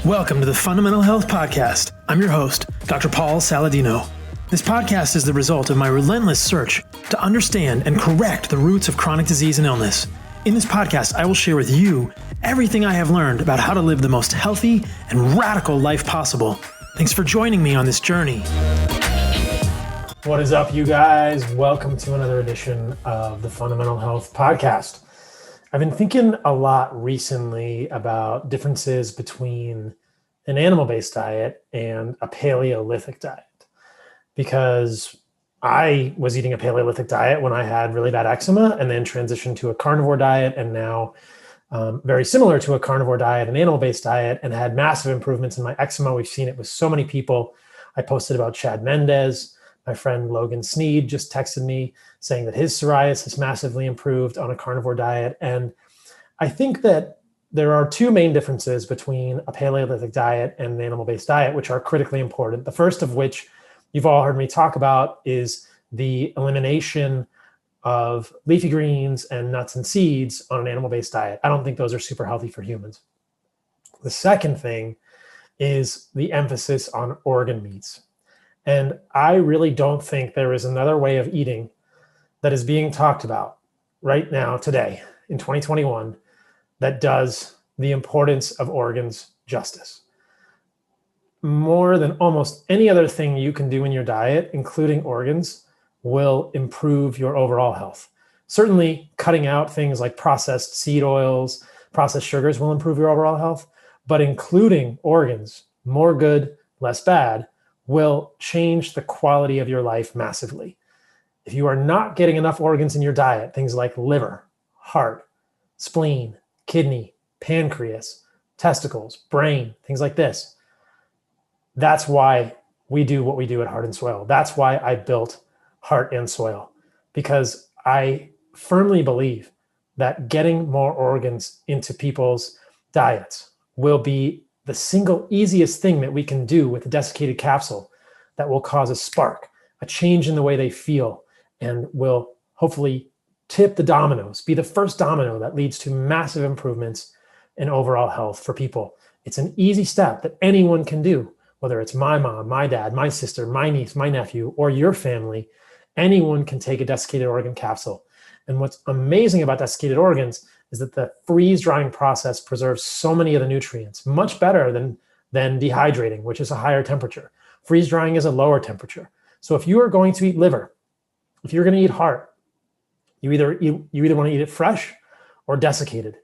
Welcome to the Fundamental Health Podcast. I'm your host, Dr. Paul Saladino. This podcast is the result of my relentless search to understand and correct the roots of chronic disease and illness. In this podcast, I will share with you everything I have learned about how to live the most healthy and radical life possible. Thanks for joining me on this journey. What is up, you guys? Welcome to another edition of the Fundamental Health Podcast. I've been thinking a lot recently about differences between an animal-based diet and a Paleolithic diet, because I was eating a Paleolithic diet when I had really bad eczema and then transitioned to a carnivore diet, and now very similar to a carnivore diet, an animal-based diet, and had massive improvements in my eczema. We've seen it with so many people. I posted about Chad Mendez. My friend Logan Sneed just texted me saying that his psoriasis massively improved on a carnivore diet. And I think that there are two main differences between a Paleolithic diet and an animal-based diet, which are critically important. The first of which you've all heard me talk about is the elimination of leafy greens and nuts and seeds on an animal-based diet. I don't think those are super healthy for humans. The second thing is the emphasis on organ meats. And I really don't think there is another way of eating that is being talked about right now, today, in 2021, that does the importance of organs justice. More than almost any other thing you can do in your diet, including organs, will improve your overall health. Certainly, cutting out things like processed seed oils, processed sugars will improve your overall health, but including organs, more good, less bad, will change the quality of your life massively. If you are not getting enough organs in your diet, things like liver, heart, spleen, kidney, pancreas, testicles, brain, things like this, that's why we do what we do at Heart and Soil. That's why I built Heart and Soil, because I firmly believe that getting more organs into people's diets will be the single easiest thing that we can do with a desiccated capsule that will cause a spark, a change in the way they feel, and will hopefully tip the dominoes, be the first domino that leads to massive improvements in overall health for people. It's an easy step that anyone can do, whether it's my mom, my dad, my sister, my niece, my nephew, or your family. Anyone can take a desiccated organ capsule. And what's amazing about desiccated organs is that the freeze drying process preserves so many of the nutrients, much better than dehydrating, which is a higher temperature. Freeze drying is a lower temperature. So if you are going to eat liver, if you're going to eat heart, you either want to eat it fresh or desiccated.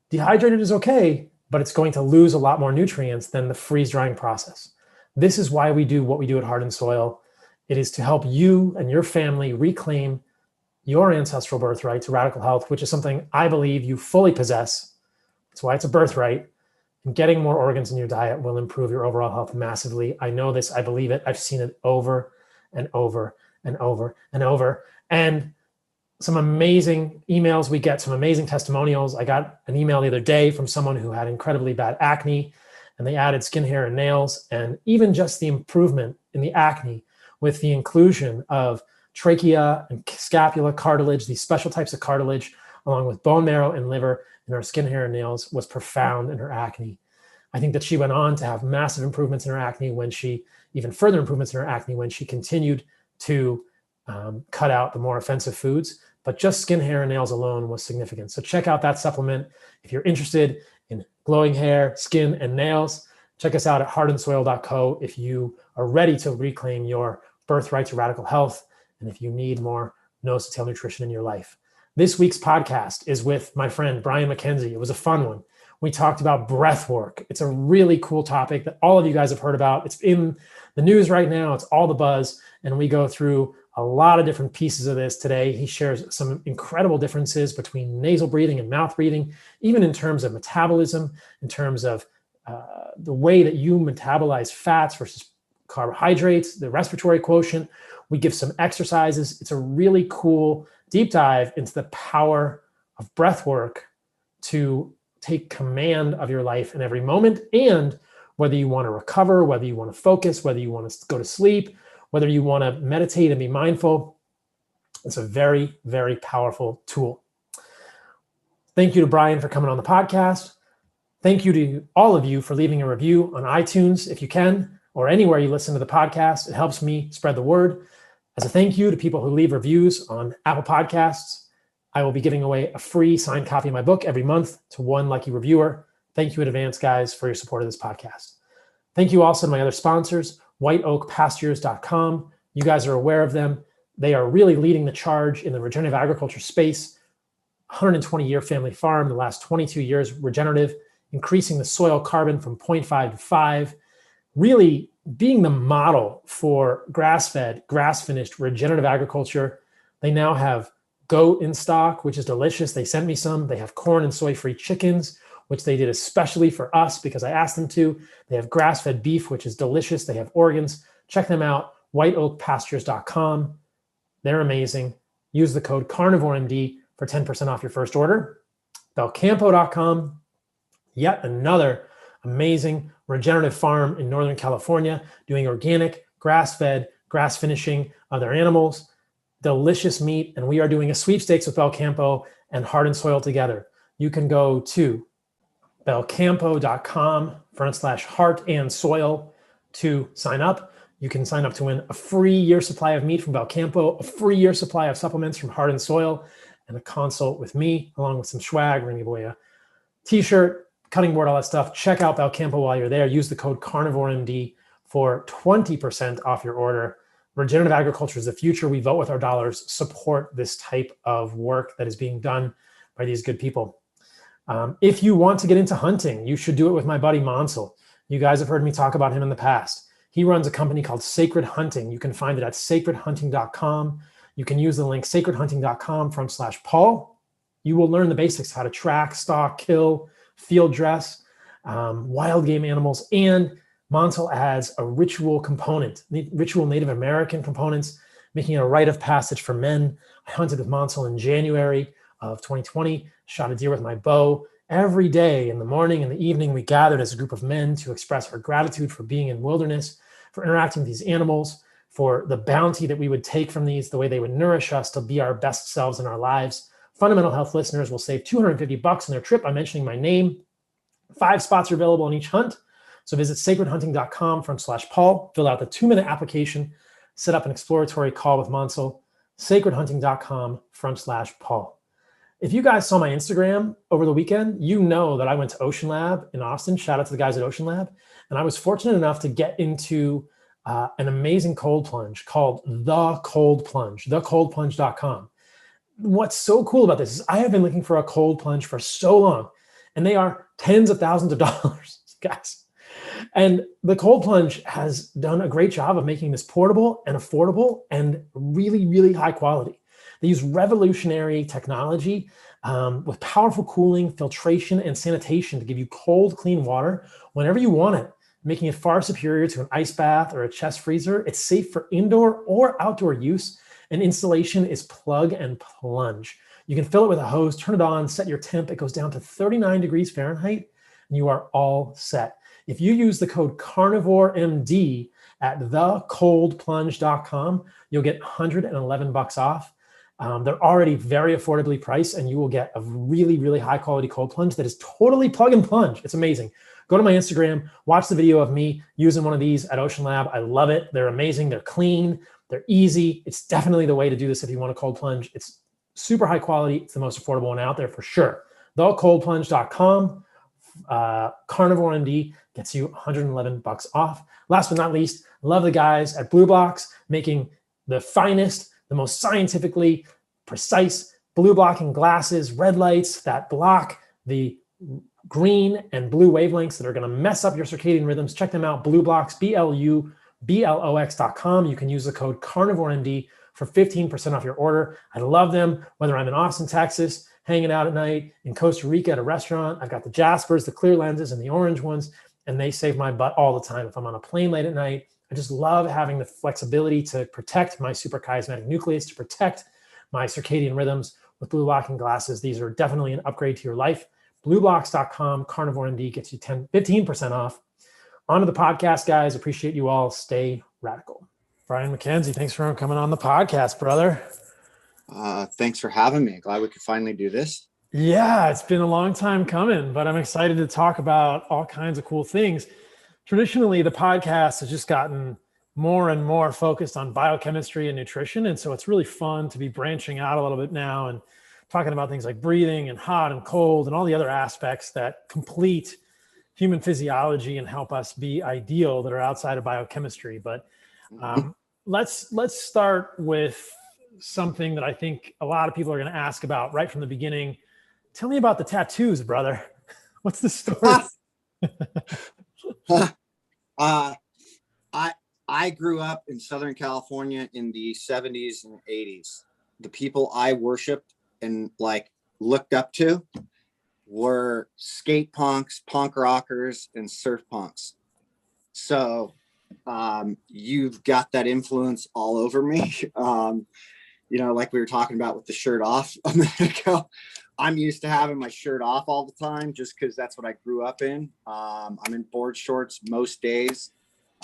Dehydrated is okay, but it's going to lose a lot more nutrients than the freeze drying process. This is why we do what we do at Heart and Soil. It is to help you and your family reclaim your ancestral birthright to radical health, which is something I believe you fully possess. That's why it's a birthright. And getting more organs in your diet will improve your overall health massively. I know this, I believe it. I've seen it over and over and over and over. And some amazing emails we get, some amazing testimonials. I got an email the other day from someone who had incredibly bad acne, and they added skin, hair, and nails. And even just the improvement in the acne with the inclusion of trachea and scapula cartilage, these special types of cartilage, along with bone marrow and liver in her skin, hair, and nails, was profound in her acne. I think that she went on to have massive improvements in her acne even further improvements in her acne when she continued to cut out the more offensive foods. But just skin, hair, and nails alone was significant. So check out that supplement. If you're interested in glowing hair, skin, and nails, check us out at heartandsoil.co if you are ready to reclaim your birthright to radical health, and if you need more nose-to-tail nutrition in your life. This week's podcast is with my friend, Brian Mackenzie. It was a fun one. We talked about breath work. It's a really cool topic that all of you guys have heard about. It's in the news right now. It's all the buzz. And we go through a lot of different pieces of this today. He shares some incredible differences between nasal breathing and mouth breathing, even in terms of metabolism, in terms of the way that you metabolize fats versus carbohydrates, the respiratory quotient. We give some exercises. It's a really cool deep dive into the power of breath work to take command of your life in every moment, and whether you want to recover, whether you want to focus, whether you want to go to sleep, whether you want to meditate and be mindful. It's a very, very powerful tool. Thank you to Brian for coming on the podcast. Thank you to all of you for leaving a review on iTunes if you can, or anywhere you listen to the podcast. It helps me spread the word. As a thank you to people who leave reviews on Apple Podcasts, I will be giving away a free signed copy of my book every month to one lucky reviewer. Thank you in advance, guys, for your support of this podcast. Thank you also to my other sponsors, whiteoakpastures.com. You guys are aware of them. They are really leading the charge in the regenerative agriculture space. 120-year family farm, the last 22 years regenerative, increasing the soil carbon from 0.5 to 5, really being the model for grass-fed, grass-finished regenerative agriculture. They now have goat in stock, which is delicious. They sent me some. They have corn and soy-free chickens, which they did especially for us because I asked them to. They have grass-fed beef, which is delicious. They have organs. Check them out, whiteoakpastures.com. They're amazing. Use the code CarnivoreMD for 10% off your first order. Belcampo.com, yet another amazing regenerative farm in Northern California, doing organic, grass-fed, grass finishing of their animals. Delicious meat, and we are doing a sweepstakes with Belcampo and Heart and Soil together. You can go to belcampo.com/heart and soil to sign up. You can sign up to win a free year supply of meat from Belcampo, a free year supply of supplements from Heart and Soil, and a consult with me, along with some swag. We're going to give away a t-shirt, cutting board, all that stuff. Check out Belcampo while you're there. Use the code CarnivoreMD for 20% off your order. Regenerative agriculture is the future. We vote with our dollars. Support this type of work that is being done by these good people. If you want to get into hunting, you should do it with my buddy Monsell. You guys have heard me talk about him in the past. He runs a company called Sacred Hunting. You can find it at sacredhunting.com. You can use the link sacredhunting.com/Paul. You will learn the basics, how to track, stalk, kill, field dress, wild game animals, and Monsell adds a ritual component, ritual Native American components, making it a rite of passage for men. I hunted with Monsell in January of 2020, shot a deer with my bow. Every day in the morning and the evening, we gathered as a group of men to express our gratitude for being in wilderness, for interacting with these animals, for the bounty that we would take from these, the way they would nourish us to be our best selves in our lives. Fundamental Health listeners will save $250 on their trip by mentioning my name. 5 spots are available on each hunt. So visit sacredhunting.com/Paul, fill out the 2-minute application, set up an exploratory call with Monsell, sacredhunting.com/Paul. If you guys saw my Instagram over the weekend, you know that I went to Ocean Lab in Austin. Shout out to the guys at Ocean Lab. And I was fortunate enough to get into an amazing cold plunge called The Cold Plunge, thecoldplunge.com. What's so cool about this is I have been looking for a cold plunge for so long, and they are tens of thousands of dollars, guys. And the cold plunge has done a great job of making this portable and affordable and really, really high quality. They use revolutionary technology with powerful cooling, filtration, and sanitation to give you cold, clean water whenever you want it, making it far superior to an ice bath or a chest freezer. It's safe for indoor or outdoor use, and installation is plug and plunge. You can fill it with a hose, turn it on, set your temp. It goes down to 39 degrees Fahrenheit, and you are all set. If you use the code CarnivoreMD at thecoldplunge.com, you'll get $111 off. They're already very affordably priced, and you will get a really, really high quality cold plunge that is totally plug and plunge. It's amazing. Go to my Instagram, watch the video of me using one of these at Ocean Lab. I love it. They're amazing. They're clean. They're easy. It's definitely the way to do this if you want a cold plunge. It's super high quality. It's the most affordable one out there for sure. Thecoldplunge.com. CarnivoreMD gets you $111 off. Last but not least, love the guys at Blue Box making the finest, the most scientifically precise blue blocking glasses, red lights that block the green and blue wavelengths that are going to mess up your circadian rhythms. Check them out, Blue Blocks, BLUBLOX.com. You can use the code CarnivoreMD for 15% off your order. I love them, whether I'm in Austin, Texas, hanging out at night, in Costa Rica at a restaurant. I've got the Jaspers, the clear lenses, and the orange ones, and they save my butt all the time. If I'm on a plane late at night, I just love having the flexibility to protect my suprachiasmatic nucleus, to protect my circadian rhythms with blue blocking glasses. These are definitely an upgrade to your life. BlueBlocks.com, CarnivoreMD gets you 15% off. On to the podcast, guys. Appreciate you all. Stay radical. Brian Mackenzie, thanks for coming on the podcast, brother. Thanks for having me. Glad we could finally do this. Yeah, it's been a long time coming, but I'm excited to talk about all kinds of cool things. Traditionally, the podcast has just gotten more and more focused on biochemistry and nutrition. And so it's really fun to be branching out a little bit now and talking about things like breathing and hot and cold and all the other aspects that complete human physiology and help us be ideal that are outside of biochemistry. But um, let's start with something that I think a lot of people are going to ask about right from the beginning. Tell me about the tattoos, brother. What's the story? I grew up in Southern California in the 70s and 80s. The people I worshiped and looked up to were skate punks, punk rockers, and surf punks. So you've got that influence all over me. Like we were talking about with the shirt off a minute ago. I'm used to having my shirt off all the time just because that's what I grew up in. I'm in board shorts most days,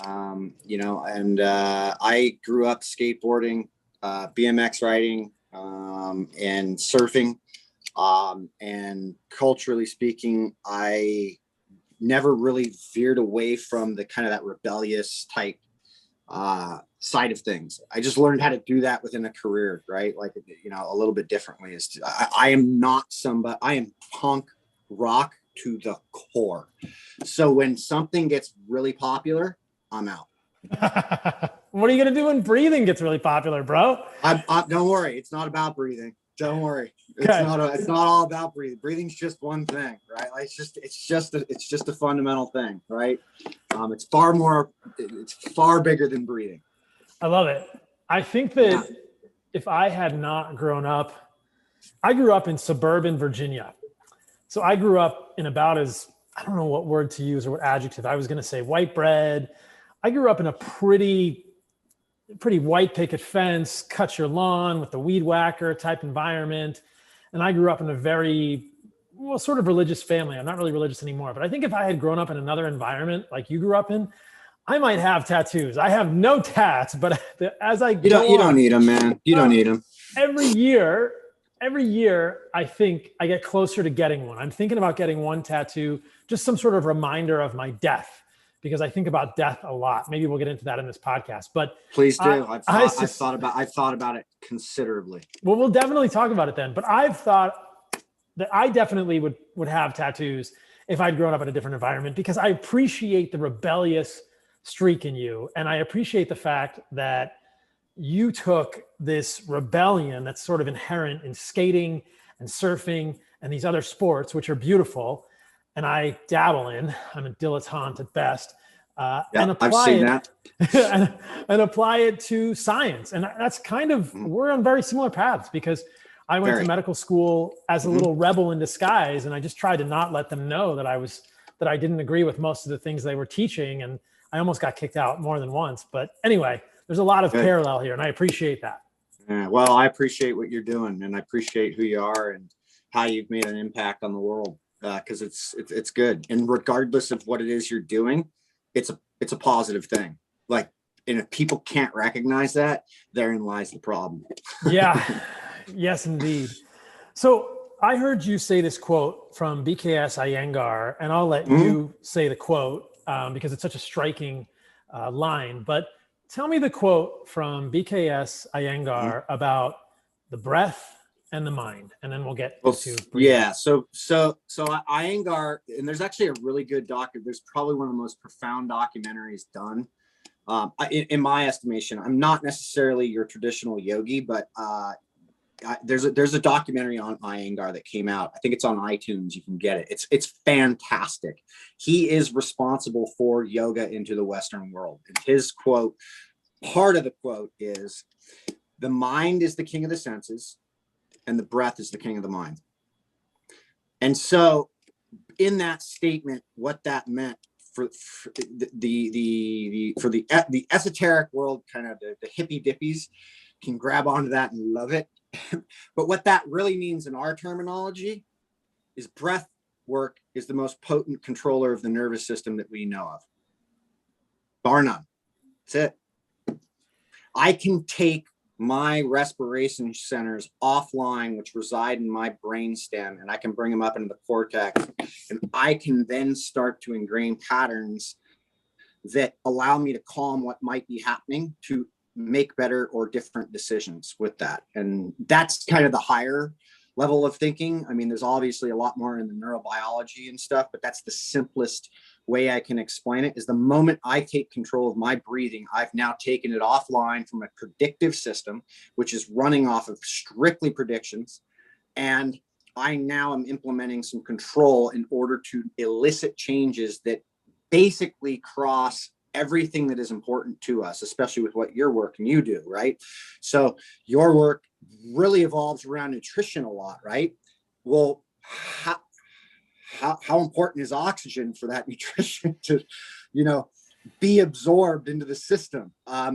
and I grew up skateboarding, BMX riding, and surfing. And culturally speaking, I never really veered away from the kind of that rebellious type side of things. I just learned how to do that within a career, right? A little bit differently. I am not somebody, I am punk rock to the core. So when something gets really popular, I'm out. What are you going to do when breathing gets really popular, bro? Don't worry. It's not about breathing. Don't worry. Okay. It's not all about breathing. Breathing's just one thing, right? It's just a fundamental thing, right? It's far bigger than breathing. I love it. I think that if I had not grown up, I grew up in suburban Virginia. So I grew up in about as, I don't know what word to use or what adjective. I was going to say white bread. I grew up in a pretty white picket fence, cut your lawn with the weed whacker type environment. And I grew up in a very, sort of religious family. I'm not really religious anymore, but I think if I had grown up in another environment like you grew up in, I might have tattoos. I have no tats, but as I you don't need them, man. You don't need them. Every year, I think I get closer to getting one. I'm thinking about getting one tattoo, just some sort of reminder of my death, because I think about death a lot. Maybe we'll get into that in this podcast, but please do. I've thought about it considerably. Well, we'll definitely talk about it then, but I've thought that I definitely would have tattoos if I'd grown up in a different environment, because I appreciate the rebellious streak in you. And I appreciate the fact that you took this rebellion that's sort of inherent in skating and surfing and these other sports, which are beautiful, and I dabble in. I'm a dilettante at best. And apply and apply it to science. And that's kind of, we're on very similar paths, because I went to medical school as a little rebel in disguise, and I just tried to not let them know that I didn't agree with most of the things they were teaching, and I almost got kicked out more than once. But anyway, there's a lot of parallel here, and I appreciate that. Yeah, well, I appreciate what you're doing, and I appreciate who you are and how you've made an impact on the world, because it's good. And regardless of what it is you're doing, it's a positive thing. And if people can't recognize that, therein lies the problem. Yeah. Yes, indeed. So I heard you say this quote from BKS Iyengar, and I'll let you say the quote because it's such a striking line. But tell me the quote from BKS Iyengar about the breath and the mind, and then we'll get to breathing. Yeah. So Iyengar, and there's actually a really good there's probably one of the most profound documentaries done. In my estimation, I'm not necessarily your traditional yogi, but there's a documentary on Iyengar that came out. I think it's on iTunes. You can get it. It's fantastic. He is responsible for yoga into the Western world. And his quote, part of the quote is, "The mind is the king of the senses, and the breath is the king of the mind." And so, in that statement, what that meant for the esoteric world, kind of the hippy dippies can grab onto that and love it. But what that really means in our terminology is breath work is the most potent controller of the nervous system that we know of. Bar none. That's it. I can take my respiration centers offline, which reside in my brainstem, and I can bring them up into the cortex, and I can then start to ingrain patterns that allow me to calm what might be happening to make better or different decisions with that. And that's kind of the higher level of thinking. I mean, there's obviously a lot more in the neurobiology and stuff, but that's the simplest way I can explain it. Is the moment I take control of my breathing, I've now taken it offline from a predictive system, which is running off of strictly predictions. And I now am implementing some control in order to elicit changes that basically cross everything that is important to us, especially with what your work and you do, right? So your work really evolves around nutrition a lot, right? Well, how important is oxygen for that nutrition to, be absorbed into the system?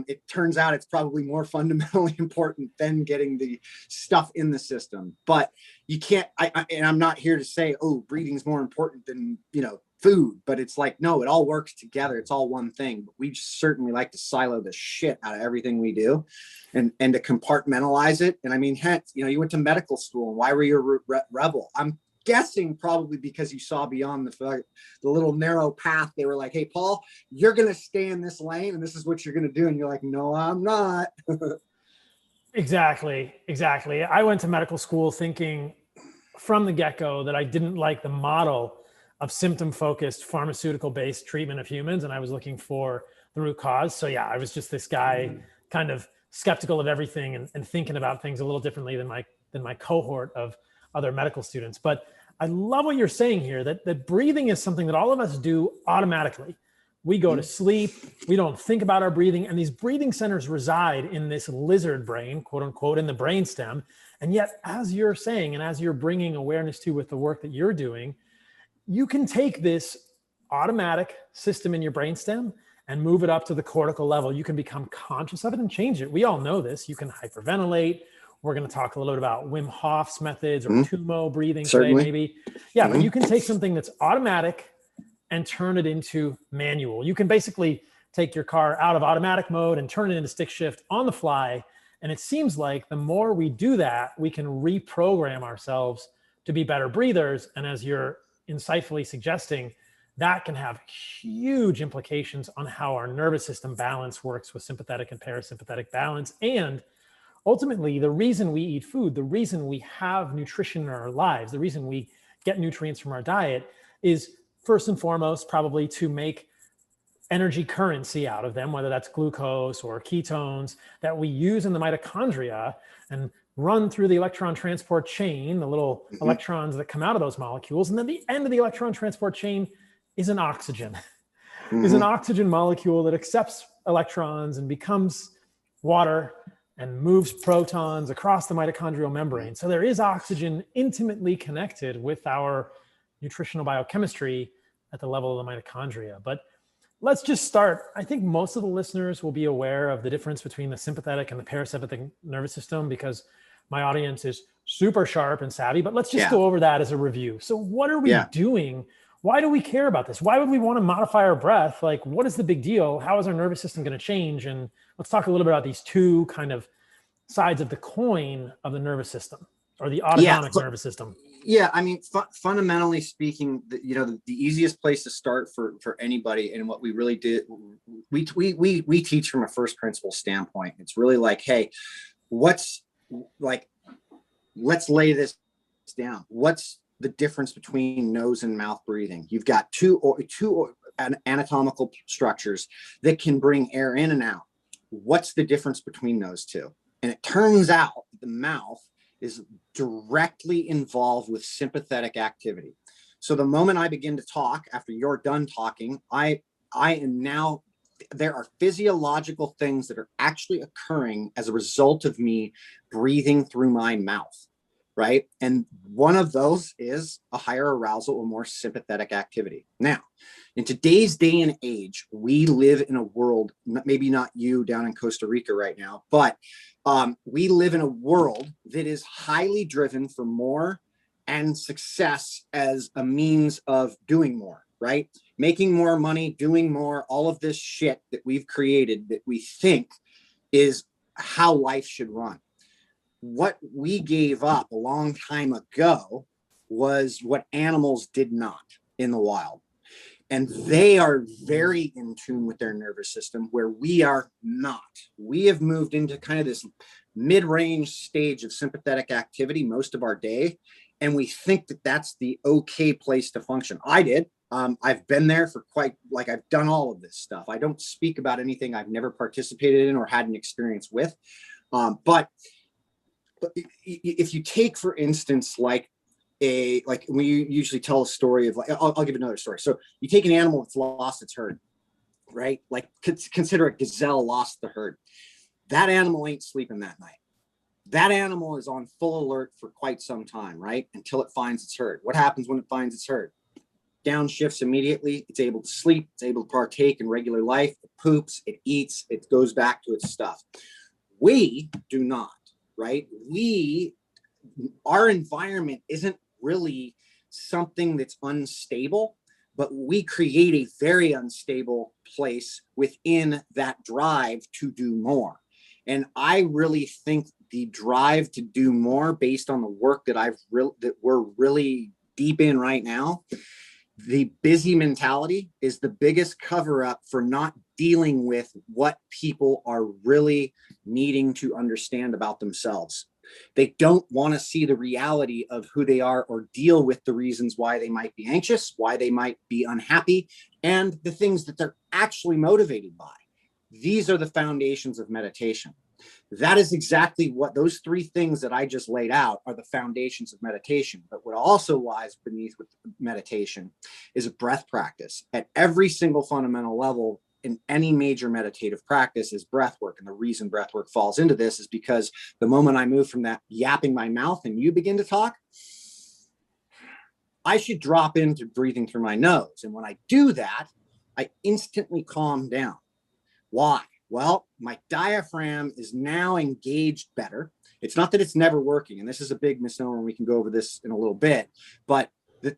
It turns out it's probably more fundamentally important than getting the stuff in the system. But you can't, and I'm not here to say, oh, breathing is more important than, food, but it's like, no, it all works together. It's all one thing. But we certainly like to silo the shit out of everything we do and to compartmentalize it. And I mean, hence, you went to medical school, and why were you a rebel? I'm guessing probably because you saw beyond the little narrow path. They were like, hey, Paul, you're going to stay in this lane and this is what you're going to do. And you're like, no, I'm not. Exactly. I went to medical school thinking from the get-go that I didn't like the model of symptom-focused pharmaceutical-based treatment of humans. And I was looking for the root cause. So yeah, I was just this guy kind of skeptical of everything and thinking about things a little differently than my cohort of other medical students. But I love what you're saying here, that breathing is something that all of us do automatically. We go to sleep, we don't think about our breathing, and these breathing centers reside in this lizard brain, quote unquote, in the brainstem. And yet, as you're saying, and as you're bringing awareness to with the work that you're doing, you can take this automatic system in your brainstem and move it up to the cortical level. You can become conscious of it and change it. We all know this. You can hyperventilate. We're going to talk a little bit about Wim Hof's methods or Tumo breathing today, maybe. Yeah, but you can take something that's automatic and turn it into manual. You can basically take your car out of automatic mode and turn it into stick shift on the fly. And it seems like the more we do that, we can reprogram ourselves to be better breathers. And as you're insightfully suggesting, that can have huge implications on how our nervous system balance works with sympathetic and parasympathetic balance. And ultimately, the reason we eat food, the reason we have nutrition in our lives, the reason we get nutrients from our diet is first and foremost probably to make energy currency out of them, whether that's glucose or ketones that we use in the mitochondria and run through the electron transport chain, the little electrons that come out of those molecules. And then the end of the electron transport chain is an oxygen, is an oxygen molecule that accepts electrons and becomes water and moves protons across the mitochondrial membrane. So there is oxygen intimately connected with our nutritional biochemistry at the level of the mitochondria. But let's just start. I think most of the listeners will be aware of the difference between the sympathetic and the parasympathetic nervous system because my audience is super sharp and savvy, but let's just go over that as a review. So what are we doing? Why do we care about this? Why would we want to modify our breath? Like, what is the big deal? How is our nervous system going to change? And let's talk a little bit about these two kind of sides of the coin of the nervous system or the autonomic nervous system. Yeah, I mean, fundamentally speaking, the easiest place to start for anybody, and what we really did, we teach from a first principle standpoint. It's really like, hey, let's lay this down. What's the difference between nose and mouth breathing? You've got two anatomical structures that can bring air in and out. What's the difference between those two? And it turns out the mouth is directly involved with sympathetic activity. So the moment I begin to talk, after you're done talking, I am now, there are physiological things that are actually occurring as a result of me breathing through my mouth, right? And one of those is a higher arousal or more sympathetic activity. Now, in today's day and age, we live in a world, maybe not you down in Costa Rica right now, but we live in a world that is highly driven for more and success as a means of doing more, right? Making more money, doing more, all of this shit that we've created that we think is how life should run. What we gave up a long time ago was what animals did not in the wild. And they are very in tune with their nervous system, where we are not. We have moved into kind of this mid-range stage of sympathetic activity most of our day. And we think that that's the okay place to function. I did. I've been there for I've done all of this stuff. I don't speak about anything I've never participated in or had an experience with. But if you take, for instance, we usually tell a story of I'll give another story. So you take an animal that's lost its herd, right? Like consider a gazelle lost the herd. That animal ain't sleeping that night. That animal is on full alert for quite some time, right? Until it finds its herd. What happens when it finds its herd? Downshifts immediately. It's able to sleep. It's able to partake in regular life. It poops, it eats, it goes back to its stuff. We do not, right? Our environment isn't really something that's unstable, but we create a very unstable place within that drive to do more. And I really think the drive to do more, based on the work that we're really deep in right now, the busy mentality is the biggest cover up for not dealing with what people are really needing to understand about themselves. They don't want to see the reality of who they are or deal with the reasons why they might be anxious, why they might be unhappy, and the things that they're actually motivated by. These are the foundations of meditation. That is exactly what those three things that I just laid out are the foundations of meditation. But what also lies beneath with meditation is a breath practice. At every single fundamental level in any major meditative practice is breath work. And the reason breath work falls into this is because the moment I move from that yapping my mouth and you begin to talk, I should drop into breathing through my nose. And when I do that, I instantly calm down. Why? Well, my diaphragm is now engaged better. It's not that it's never working, and this is a big misnomer, and we can go over this in a little bit, but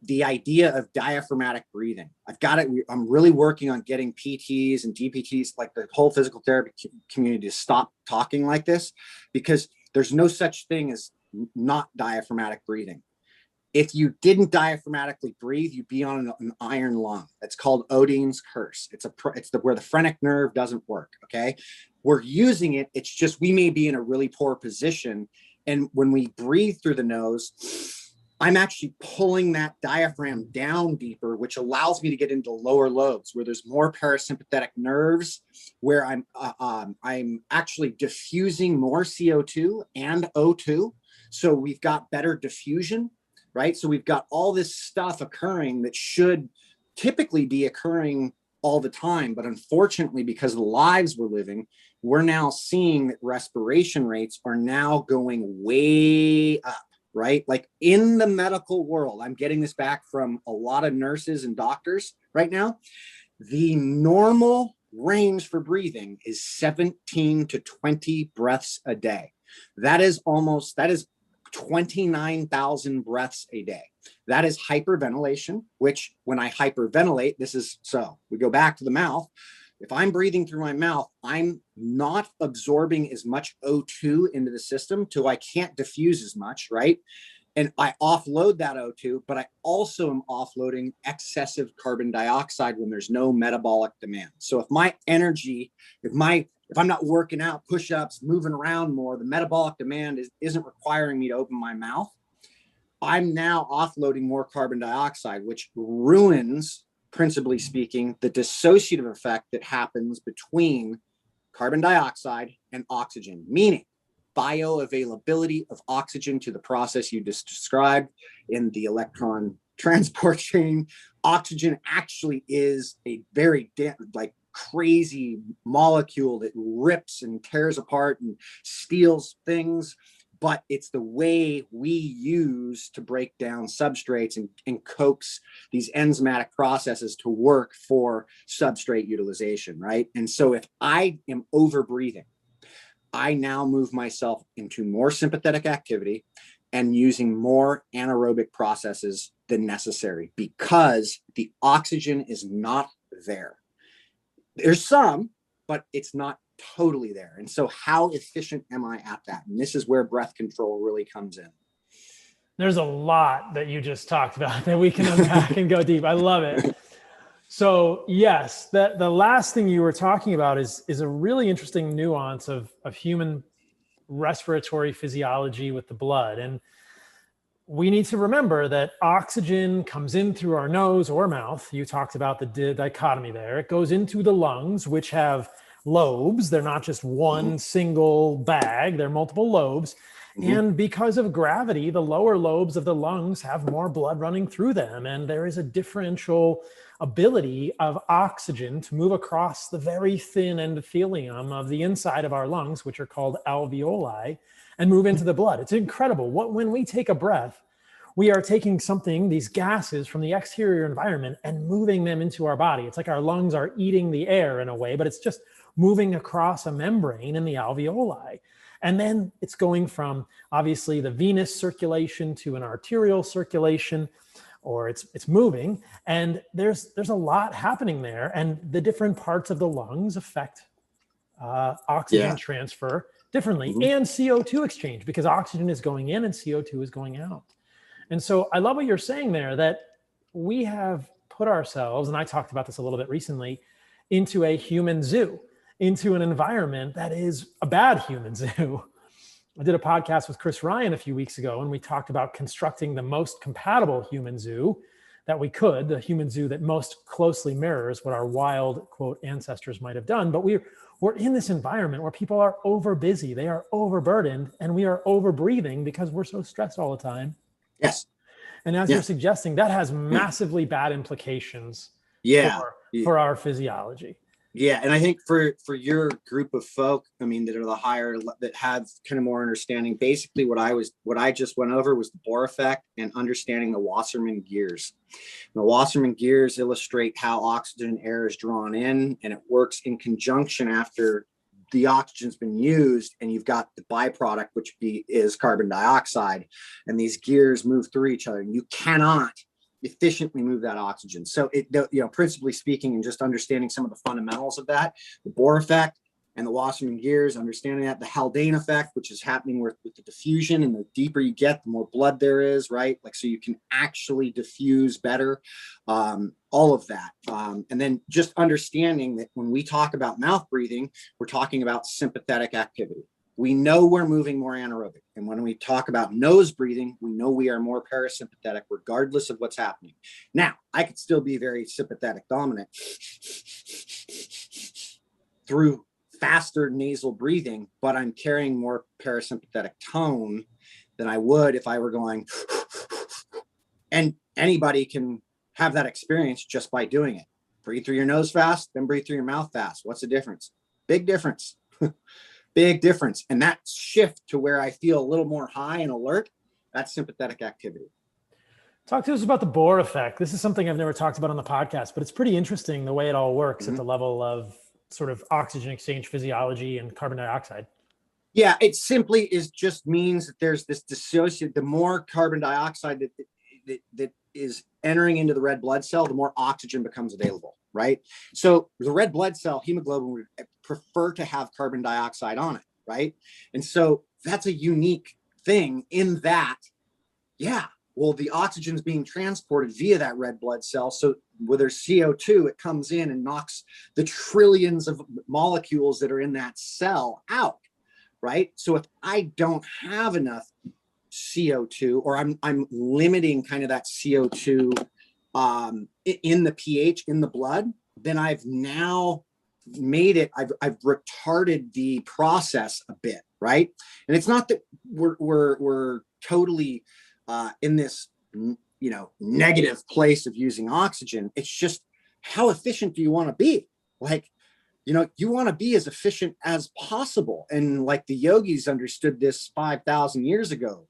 the idea of diaphragmatic breathing, I'm really working on getting PTs and DPTs, like the whole physical therapy community, to stop talking like this, because there's no such thing as not diaphragmatic breathing. If you didn't diaphragmatically breathe, you'd be on an iron lung. It's called Odine's curse. It's where the phrenic nerve doesn't work. Okay, we're using it. It's just we may be in a really poor position, and when we breathe through the nose, I'm actually pulling that diaphragm down deeper, which allows me to get into lower lobes where there's more parasympathetic nerves, where I'm actually diffusing more CO2 and O2. So we've got better diffusion. Right. So we've got all this stuff occurring that should typically be occurring all the time. But unfortunately, because of the lives we're living, we're now seeing that respiration rates are now going way up. Right. Like in the medical world, I'm getting this back from a lot of nurses and doctors right now. The normal range for breathing is 17 to 20 breaths a day. That is 29,000 breaths a day. That is hyperventilation, which when I hyperventilate, we go back to the mouth. If I'm breathing through my mouth, I'm not absorbing as much O2 into the system, so I can't diffuse as much, right? And I offload that O2, but I also am offloading excessive carbon dioxide when there's no metabolic demand. So if I'm not working out, push-ups, moving around more, the metabolic demand isn't requiring me to open my mouth. I'm now offloading more carbon dioxide, which ruins, principally speaking, the dissociative effect that happens between carbon dioxide and oxygen, meaning bioavailability of oxygen to the process you just described in the electron transport chain. Oxygen actually is a very crazy molecule that rips and tears apart and steals things, but it's the way we use to break down substrates and coax these enzymatic processes to work for substrate utilization, right? And so if I am over breathing, I now move myself into more sympathetic activity and using more anaerobic processes than necessary because the oxygen is not there. There's some, but it's not totally there. And so how efficient am I at that? And this is where breath control really comes in. There's a lot that you just talked about that we can unpack and go deep. I love it. So yes, the last thing you were talking about is a really interesting nuance of human respiratory physiology with the blood. And we need to remember that oxygen comes in through our nose or mouth. You talked about the dichotomy there. It goes into the lungs, which have lobes. They're not just one single bag, they're multiple lobes. And because of gravity, the lower lobes of the lungs have more blood running through them. And there is a differential ability of oxygen to move across the very thin endothelium of the inside of our lungs, which are called alveoli, and move into the blood. It's incredible. When we take a breath, we are taking something, these gases from the exterior environment, and moving them into our body. It's like our lungs are eating the air in a way, but it's just moving across a membrane in the alveoli. And then it's going from obviously the venous circulation to an arterial circulation, or it's moving. And there's a lot happening there. And the different parts of the lungs affect oxygen transfer differently, and CO2 exchange, because oxygen is going in and CO2 is going out. And so I love what you're saying there, that we have put ourselves, and I talked about this a little bit recently, into a human zoo, into an environment that is a bad human zoo. I did a podcast with Chris Ryan a few weeks ago, and we talked about constructing the most compatible human zoo that we could, the human zoo that most closely mirrors what our wild, quote, ancestors might have done. But we're in this environment where people are over busy, they are overburdened, and we are over breathing because we're so stressed all the time. Yes. And as you're suggesting, that has massively bad implications for our physiology. Yeah. And I think for your group of folk, I mean, that are the higher, that have kind of more understanding, basically what I just went over was the Bohr effect and understanding the Wassermann gears. The Wassermann gears illustrate how oxygen and air is drawn in, and it works in conjunction after the oxygen's been used, and you've got the byproduct, which is carbon dioxide, and these gears move through each other, and you cannot efficiently move that oxygen. So principally speaking, and just understanding some of the fundamentals of that, the Bohr effect and the Wassermann gears, understanding that, the Haldane effect, which is happening with the diffusion, and the deeper you get, the more blood there is, right? Like, so you can actually diffuse better, all of that. And then just understanding that when we talk about mouth breathing, we're talking about sympathetic activity. We know we're moving more anaerobic. And when we talk about nose breathing, we know we are more parasympathetic regardless of what's happening. Now, I could still be very sympathetic dominant through faster nasal breathing, but I'm carrying more parasympathetic tone than I would if I were going. And anybody can have that experience just by doing it. Breathe through your nose fast, then breathe through your mouth fast. What's the difference? Big difference. Big difference. And that shift to where I feel a little more high and alert, that's sympathetic activity. Talk to us about the Bohr effect. This is something I've never talked about on the podcast, but it's pretty interesting the way it all works at the level of sort of oxygen exchange physiology and carbon dioxide. Yeah, it simply just means that there's this dissociate. The more carbon dioxide that is entering into the red blood cell, the more oxygen becomes available, right? So the red blood cell, hemoglobin, would prefer to have carbon dioxide on it, right? And so that's a unique thing in that, well, the oxygen is being transported via that red blood cell. So where there's CO2, it comes in and knocks the trillions of molecules that are in that cell out, right? So if I don't have enough CO2, or I'm limiting kind of that CO2 in the pH in the blood, then I've now made it, I've retarded the process a bit, right? And it's not that we're totally in this negative place of using oxygen. It's just, how efficient do you want to be? Like, you want to be as efficient as possible. And like the yogis understood this 5,000 years ago,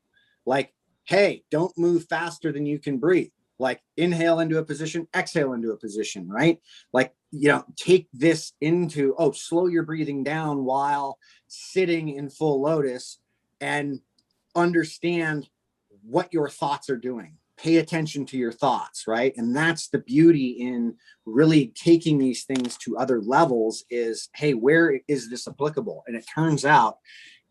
like, hey, don't move faster than you can breathe. Like, inhale into a position, exhale into a position, right? Like, take this into, slow your breathing down while sitting in full lotus, and understand what your thoughts are doing. pay attention to your thoughts, right? And that's the beauty in really taking these things to other levels is, hey, where is this applicable? And it turns out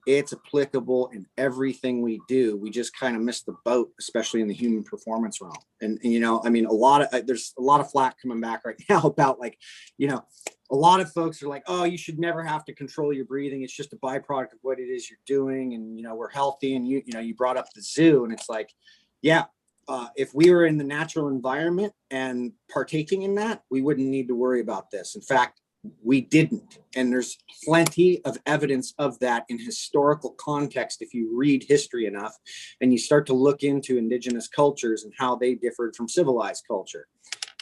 it's applicable in everything we do. We just kind of missed the boat, especially in the human performance realm. And you know, I mean, there's a lot of flack coming back right now about like, you know, a lot of folks are like, oh, you should never have to control your breathing. It's just a byproduct of what it is you're doing. And, you know, we're healthy. And you know, you brought up the zoo, and it's like, yeah, if we were in the natural environment and partaking in that, we wouldn't need to worry about this. In fact, we didn't. And there's plenty of evidence of that in historical context. If you read history enough and you start to look into indigenous cultures and how they differed from civilized culture,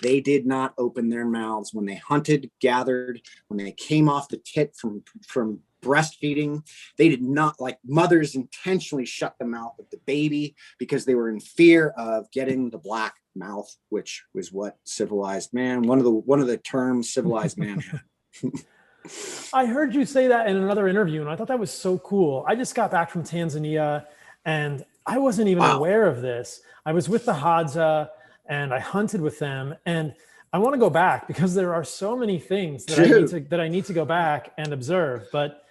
they did not open their mouths when they hunted, gathered, when they came off the tit from breastfeeding. They did not, like mothers intentionally shut the mouth of the baby because they were in fear of getting the black mouth, which was what civilized man, one of the terms civilized man had. I heard you say that in another interview, and I thought that was so cool. I just got back from Tanzania, and I wasn't even aware of this. I was with the Hadza, and I hunted with them, and I want to go back because there are so many things that I need to go back and observe. But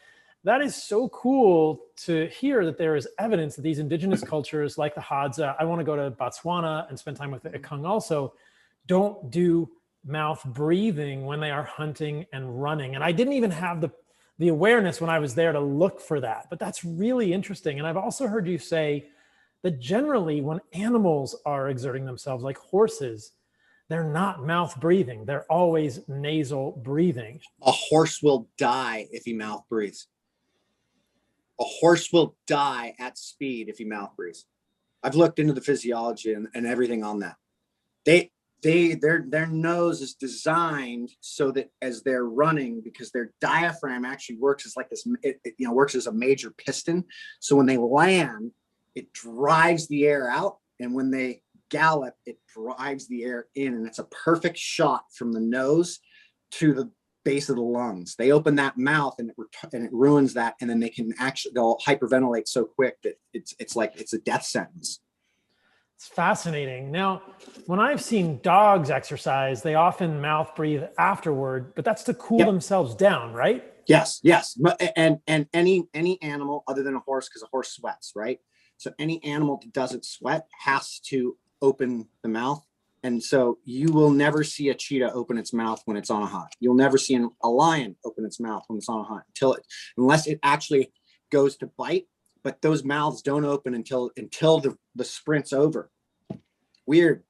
that is so cool to hear that there is evidence that these indigenous cultures like the Hadza, I want to go to Botswana and spend time with the Ikung also, don't do mouth breathing when they are hunting and running. And I didn't even have the awareness when I was there to look for that. But that's really interesting. And I've also heard you say that generally when animals are exerting themselves, like horses, they're not mouth breathing. They're always nasal breathing. A horse will die if he mouth breathes. A horse will die at speed if he mouth breathes. I've looked into the physiology and everything on that. Their nose is designed so that as they're running, because their diaphragm actually works as like this, works as a major piston. So when they land, it drives the air out, and when they gallop, it drives the air in, and it's a perfect shot from the nose to the base of the lungs. They open that mouth and it ruins that, and then they'll hyperventilate so quick that it's like it's a death sentence. It's fascinating. Now, when I've seen dogs exercise, they often mouth breathe afterward, but that's to cool themselves down, right? Yes. And any animal other than a horse, because a horse sweats, right? So any animal that doesn't sweat has to open the mouth. And so you will never see a cheetah open its mouth when it's on a hunt. You'll never see a lion open its mouth when it's on a hunt unless it actually goes to bite. But those mouths don't open until the sprint's over. Weird.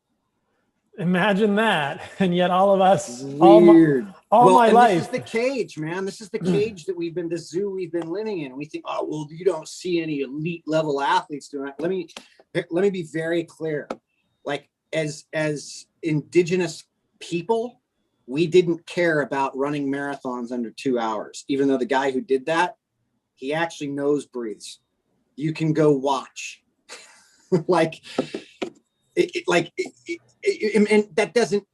Imagine that. And yet all of us, weird. all my life. This is the cage, man. This is the cage the zoo we've been living in. And we think, oh, well, you don't see any elite level athletes doing that. Let me be very clear. Like, as indigenous people, we didn't care about running marathons under 2 hours, even though the guy who did that, he actually nose breathes. You can go watch. And that doesn't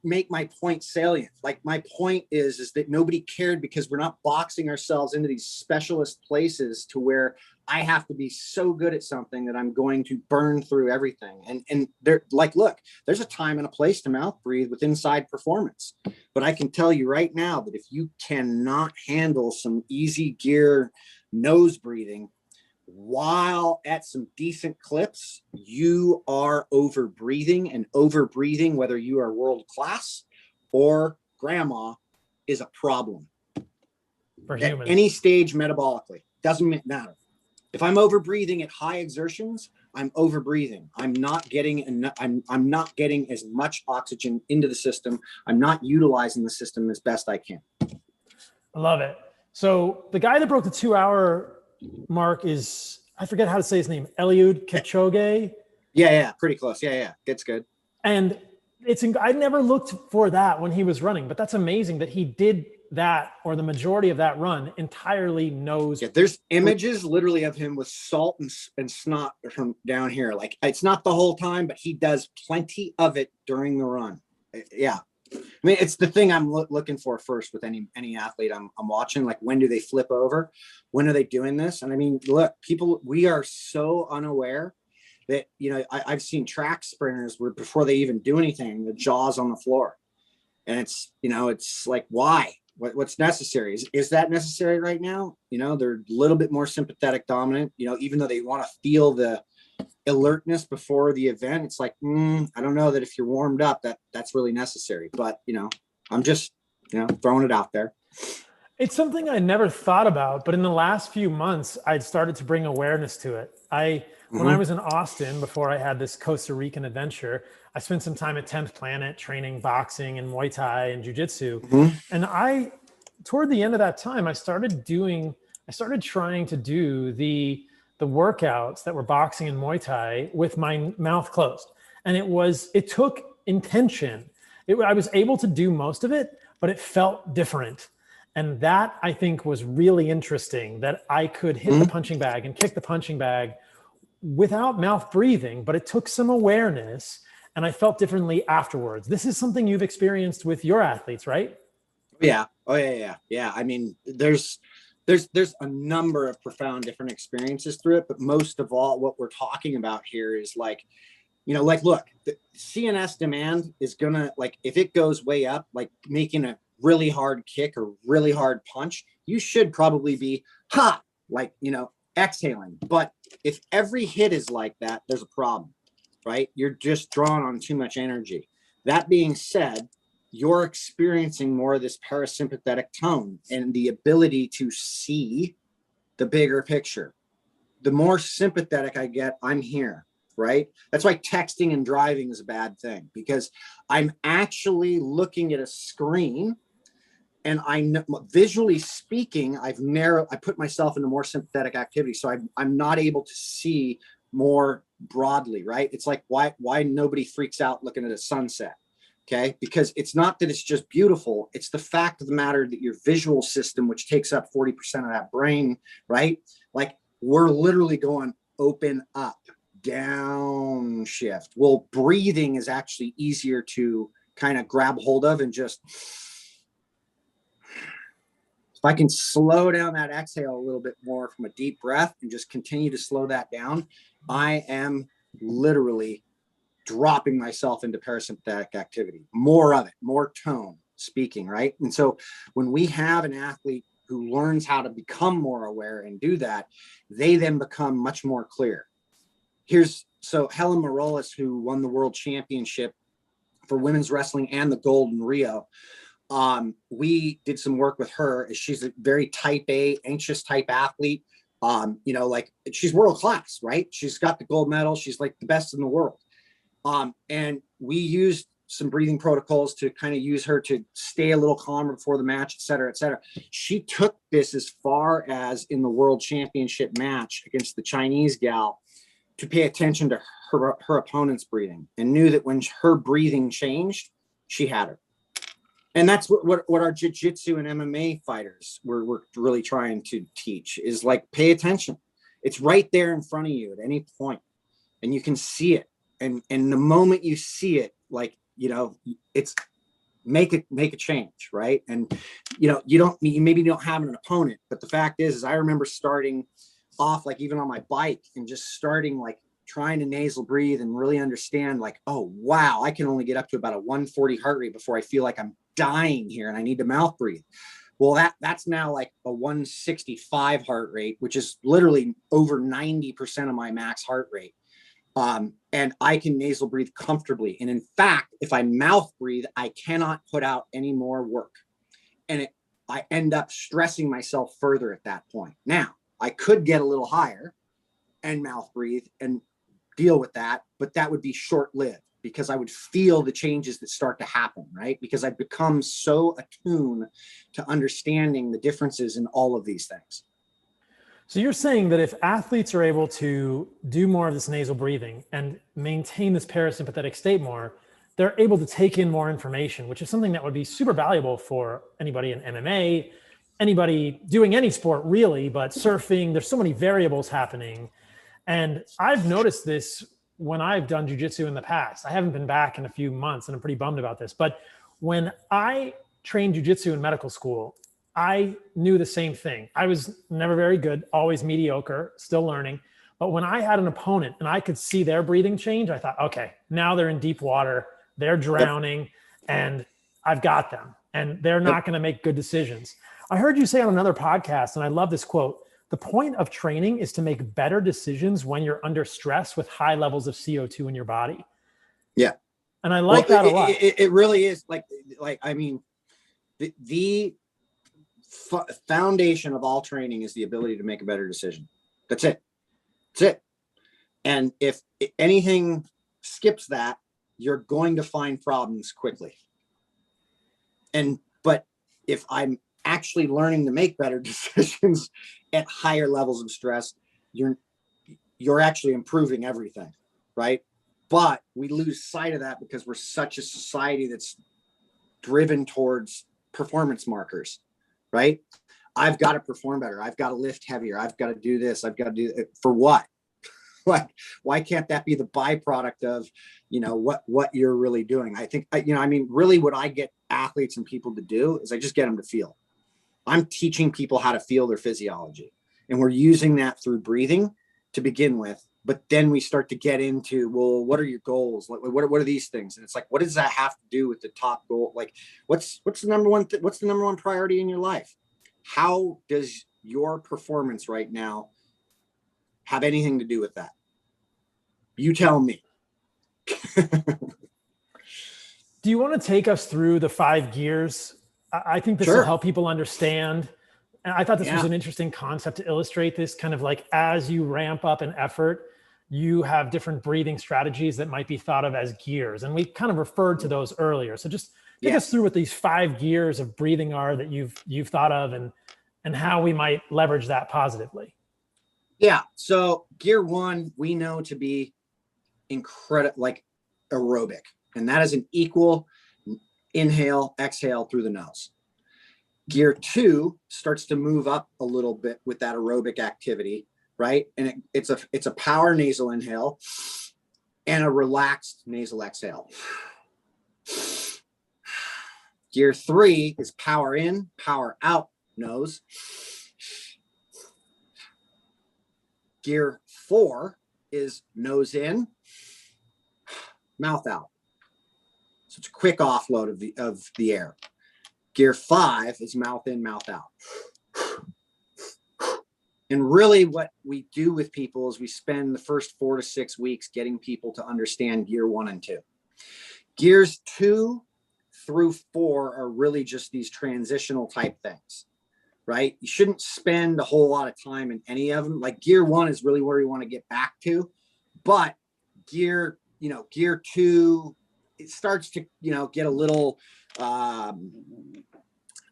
make my point salient. Like, my point is that nobody cared because we're not boxing ourselves into these specialist places to where I have to be so good at something that I'm going to burn through everything. And they're like, look, there's a time and a place to mouth breathe with inside performance. But I can tell you right now that if you cannot handle some easy gear nose breathing while at some decent clips, you are over breathing, and over breathing, whether you are world class or grandma, is a problem for humans. At any stage metabolically. Doesn't matter. If I'm over breathing at high exertions, I'm over breathing. I'm not getting as much oxygen into the system. I'm not utilizing the system as best I can. I love it. So the guy that broke the 2 hour mark is, I forget how to say his name, Eliud Kipchoge. Yeah, pretty close. Yeah, it's good. And I never looked for that when he was running, but that's amazing that he did that, or the majority of that run, entirely nose. Yeah, there's images literally of him with salt and snot from down here. Like, it's not the whole time, but he does plenty of it during the run. Yeah. I mean, it's the thing I'm looking for first with any athlete I'm watching. Like, when do they flip over? When are they doing this? And I mean, look, people, we are so unaware. that, I've seen track sprinters where before they even do anything, the jaw's on the floor. And it's like, why? What's necessary? Is that necessary right now? They're a little bit more sympathetic dominant, even though they want to feel the alertness before the event. It's like, I don't know that if you're warmed up, that's really necessary. But, I'm just, throwing it out there. It's something I never thought about, but in the last few months, I'd started to bring awareness to it. When I was in Austin, before I had this Costa Rican adventure, I spent some time at 10th Planet training boxing and Muay Thai and Jiu-Jitsu. And toward the end of that time, I started trying to do the workouts that were boxing and Muay Thai with my mouth closed. And it took intention. I was able to do most of it, but it felt different. And that, I think, was really interesting, that I could hit the punching bag and kick the punching bag without mouth breathing, but it took some awareness and I felt differently afterwards. This is something you've experienced with your athletes, right? Yeah. Oh yeah. Yeah. I mean, there's a number of profound different experiences through it, but most of all, what we're talking about here is look, the CNS demand is gonna, if it goes way up, like making a really hard kick or really hard punch, you should probably be exhaling. But if every hit is like that, there's a problem, right? You're just drawing on too much energy. That being said, you're experiencing more of this parasympathetic tone and the ability to see the bigger picture. The more sympathetic I get, I'm here, right? That's why texting and driving is a bad thing, because I'm actually looking at a screen and visually speaking, I put myself into more sympathetic activity. So I'm not able to see more broadly, right? It's like, why nobody freaks out looking at a sunset? Okay. Because it's not that it's just beautiful. It's the fact of the matter that your visual system, which takes up 40% of that brain, right? Like we're literally going open up, down shift. Well, breathing is actually easier to kind of grab hold of and just, if I can slow down that exhale a little bit more from a deep breath and just continue to slow that down, I am literally dropping myself into parasympathetic activity, more of it, more tone speaking, right? And so when we have an athlete who learns how to become more aware and do that, they then become much more clear. So Helen Morales, who won the world championship for women's wrestling and the gold in Rio, we did some work with her. She's a very type A, anxious type athlete. She's world class, right? She's got the gold medal. She's like the best in the world. And we used some breathing protocols to kind of use her to stay a little calmer before the match, et cetera, et cetera. She took this as far as in the world championship match against the Chinese gal to pay attention to her opponent's breathing and knew that when her breathing changed, she had her. And that's what our jiu-jitsu and MMA fighters we're really trying to teach is like, pay attention. It's right there in front of you at any point and you can see it. And the moment you see it, it's make a change, right? And you maybe don't have an opponent, but the fact is I remember starting off, like even on my bike and just starting like trying to nasal breathe and really understand like, oh wow, I can only get up to about a 140 heart rate before I feel like I'm dying here and I need to mouth breathe. Well, that's now like a 165 heart rate, which is literally over 90% of my max heart rate. And I can nasal breathe comfortably. And in fact, if I mouth breathe, I cannot put out any more work. And I end up stressing myself further at that point. Now, I could get a little higher and mouth breathe and deal with that, but that would be short-lived because I would feel the changes that start to happen, right? Because I've become so attuned to understanding the differences in all of these things. So you're saying that if athletes are able to do more of this nasal breathing and maintain this parasympathetic state more, they're able to take in more information, which is something that would be super valuable for anybody in MMA, anybody doing any sport really, but surfing, there's so many variables happening. And I've noticed this when I've done jiu-jitsu in the past. I haven't been back in a few months and I'm pretty bummed about this. But when I trained jiu-jitsu in medical school, I knew the same thing. I was never very good, always mediocre, still learning. But when I had an opponent and I could see their breathing change, I thought, okay, now they're in deep water, they're drowning, and I've got them, and they're not going to make good decisions. I heard you say on another podcast, and I love this quote: the point of training is to make better decisions when you're under stress with high levels of CO2 in your body. Yeah. And I like that a lot. It really is I mean, the foundation of all training is the ability to make a better decision. That's it. That's it. And if anything skips that, you're going to find problems quickly. But if I'm actually learning to make better decisions at higher levels of stress, you're actually improving everything, right? But we lose sight of that because we're such a society that's driven towards performance markers, right? I've got to perform better. I've got to lift heavier. I've got to do this. I've got to do it for what? Like, why can't that be the byproduct of, what you're really doing? I think, really what I get athletes and people to do is I just get them to feel. I'm teaching people how to feel their physiology, and we're using that through breathing to begin with. But then we start to get into, well, what are your goals? What are these things? And it's like, what does that have to do with the top goal? Like, what's the number one priority in your life? How does your performance right now have anything to do with that? You tell me. Do you want to take us through the 5 gears? I think this will help people understand. And I thought this was an interesting concept to illustrate this, kind of like as you ramp up an effort, you have different breathing strategies that might be thought of as gears. And we kind of referred to those earlier. So just take us through what these 5 gears of breathing are that you've thought of, and how we might leverage that positively. Yeah. So gear 1, we know to be incredible, like aerobic. And that is an equal inhale, exhale through the nose. Gear 2 starts to move up a little bit with that aerobic activity, right? And it's a power nasal inhale and a relaxed nasal exhale. Gear 3 is power in, power out nose. Gear 4 is nose in, mouth out. So it's a quick offload of the air. Gear 5 is mouth in, mouth out. And really what we do with people is we spend the first 4 to 6 weeks getting people to understand gear 1 and 2. Gears 2 through 4 are really just these transitional type things, right? You shouldn't spend a whole lot of time in any of them. Like gear 1 is really where you want to get back to, but gear 2, it starts to, get a little,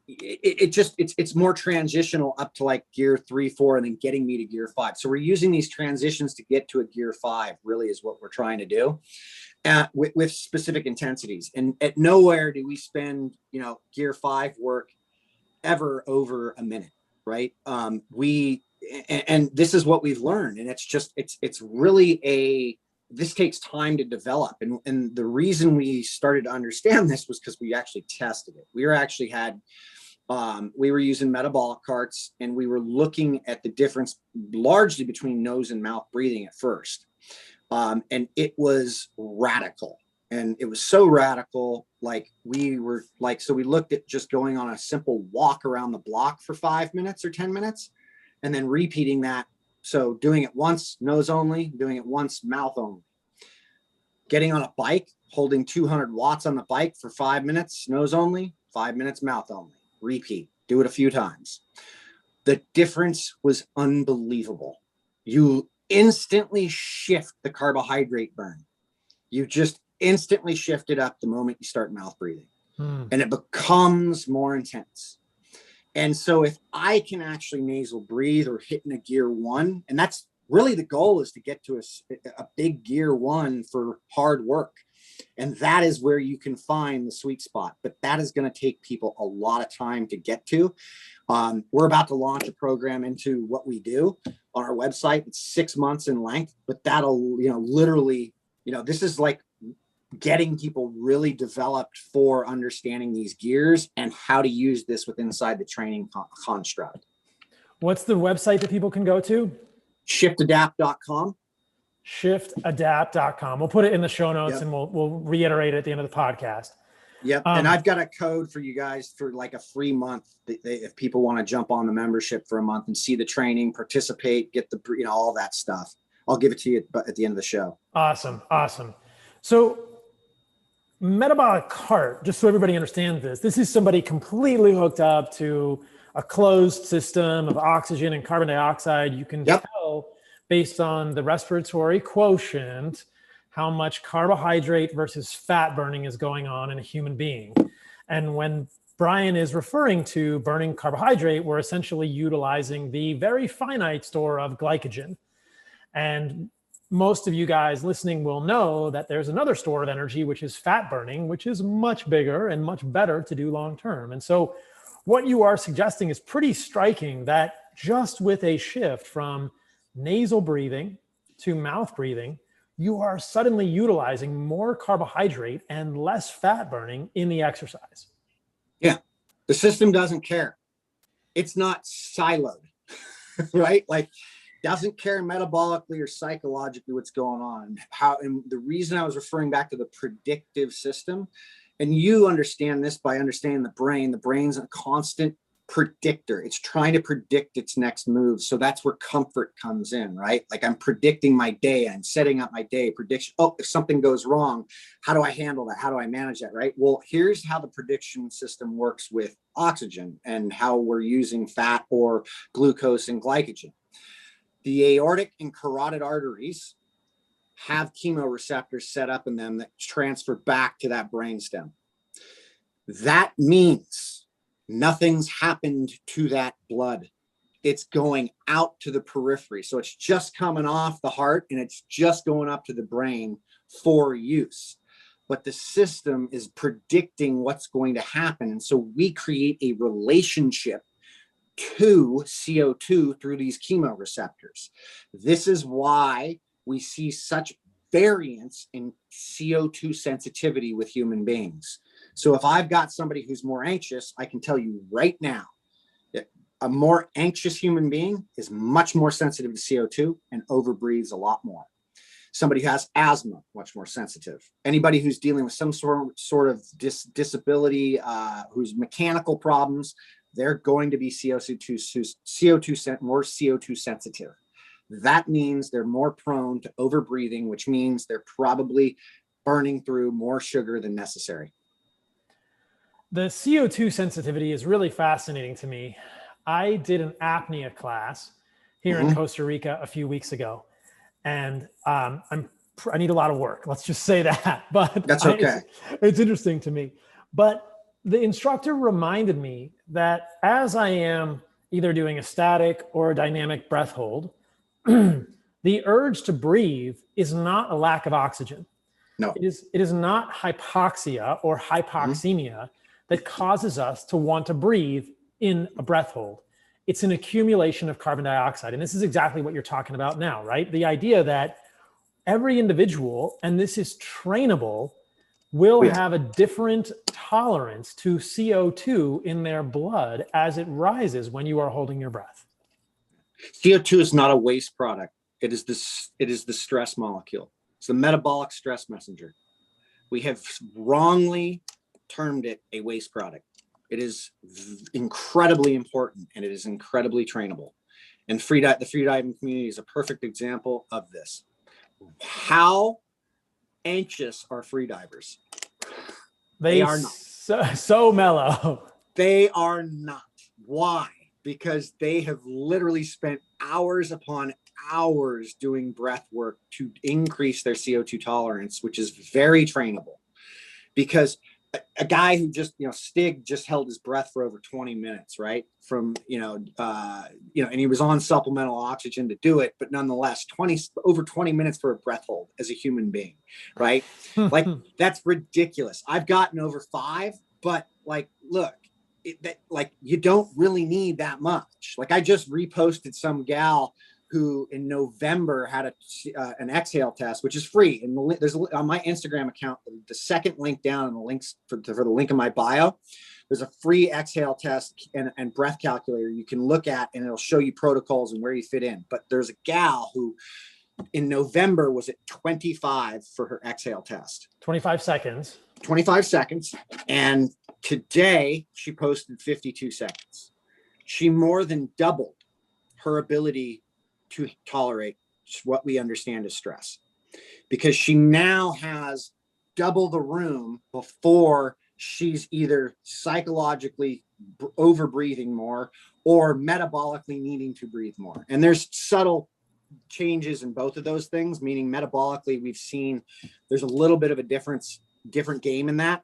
it's more transitional up to like gear 3, 4, and then getting me to gear 5. So we're using these transitions to get to a gear 5 really is what we're trying to do with specific intensities. And at nowhere do we spend, gear 5 work ever over a minute, right? And this is what we've learned. And it's really this takes time to develop. And the reason we started to understand this was because we actually tested it. We were using metabolic carts, and we were looking at the difference largely between nose and mouth breathing at first. And it was radical. And it was so radical, so we looked at just going on a simple walk around the block for 5 minutes or 10 minutes, and then repeating that. So doing it once, nose only, doing it once, mouth only. Getting on a bike, holding 200 watts on the bike for 5 minutes, nose only, 5 minutes, mouth only. Repeat, do it a few times. The difference was unbelievable. You instantly shift the carbohydrate burn. You just instantly shift it up the moment you start mouth breathing, and it becomes more intense. And so if I can actually nasal breathe or hit in a gear 1, and that's really the goal, is to get to a big gear 1 for hard work. And that is where you can find the sweet spot. But that is going to take people a lot of time to get to. We're about to launch a program into what we do on our website. It's 6 months in length, but that'll, literally, this is like getting people really developed for understanding these gears and how to use this inside the training construct. What's the website that people can go to? shiftadapt.com. Shiftadapt.com. We'll put it in the show notes, Yep. and we'll reiterate it at the end of the podcast. Yep. And I've got a code for you guys for like a free month. If people want to jump on the membership for a month and see the training, participate, get the, all that stuff, I'll give it to you at the end of the show. Awesome. So metabolic cart, just so everybody understands this is somebody completely hooked up to a closed system of oxygen and carbon dioxide. You can tell based on the respiratory quotient how much carbohydrate versus fat burning is going on in a human being. And when Brian is referring to burning carbohydrate, we're essentially utilizing the very finite store of glycogen. And most of you guys listening will know that there's another store of energy, which is fat burning, which is much bigger and much better to do long term. And so what you are suggesting is pretty striking, that just with a shift from nasal breathing to mouth breathing, you are suddenly utilizing more carbohydrate and less fat burning in the exercise. Yeah. The system doesn't care. It's not siloed, right? Like, doesn't care metabolically or psychologically what's going on. And the reason I was referring back to the predictive system, and you understand this by understanding the brain's a constant predictor. It's trying to predict its next move. So that's where comfort comes in, right? Like, I'm predicting my day. I'm setting up my day prediction. Oh, if something goes wrong, how do I handle that? How do I manage that? Right? Well, here's how the prediction system works with oxygen and how we're using fat or glucose and glycogen. The aortic and carotid arteries have chemoreceptors set up in them that transfer back to that brainstem. That means nothing's happened to that blood. It's going out to the periphery. So it's just coming off the heart and it's just going up to the brain for use. But the system is predicting what's going to happen. And so we create a relationship to CO2 through these chemoreceptors. This is why we see such variance in CO2 sensitivity with human beings. So if I've got somebody who's more anxious, I can tell you right now that a more anxious human being is much more sensitive to CO2 and overbreathes a lot more. Somebody who has asthma, much more sensitive. Anybody who's dealing with some sort of disability, who's mechanical problems, they're going to be more CO2 sensitive. That means they're more prone to overbreathing, which means they're probably burning through more sugar than necessary. The CO2 sensitivity is really fascinating to me. I did an apnea class here in Costa Rica a few weeks ago, and I need a lot of work. Let's just say that. But that's okay. It's interesting to me. But the instructor reminded me that as I am either doing a static or a dynamic breath hold, the urge to breathe is not a lack of oxygen. No, it is not hypoxia or hypoxemia that causes us to want to breathe in a breath hold. It's an accumulation of carbon dioxide. And this is exactly what you're talking about now, right? The idea that every individual, and this is trainable, will have a different tolerance to CO2 in their blood as it rises when you are holding your breath. CO2 is not a waste product. It is the stress molecule. It's the metabolic stress messenger. We have wrongly termed it a waste product. It is incredibly important and it is incredibly trainable. And the free diving community is a perfect example of this. How anxious are free divers? They are not. So mellow. They are not. Why? Because they have literally spent hours upon hours doing breath work to increase their CO2 tolerance, which is very trainable. Because a guy who just, Stig just held his breath for over 20 minutes, right? From, and he was on supplemental oxygen to do it, but nonetheless, over 20 minutes for a breath hold as a human being, right? Like, that's ridiculous. I've gotten over 5, but look, you don't really need that much. Like, I just reposted some gal who in November had an exhale test, which is free. And there's on my Instagram account, the second link down in the links for the link in my bio, there's a free exhale test and breath calculator you can look at, and it'll show you protocols and where you fit in. But there's a gal who in November was at 25 for her exhale test. 25 seconds. 25 seconds. And today she posted 52 seconds. She more than doubled her ability to tolerate what we understand as stress, because she now has double the room before she's either psychologically over breathing more or metabolically needing to breathe more. And there's subtle changes in both of those things, meaning metabolically, we've seen there's a little bit of a different game in that,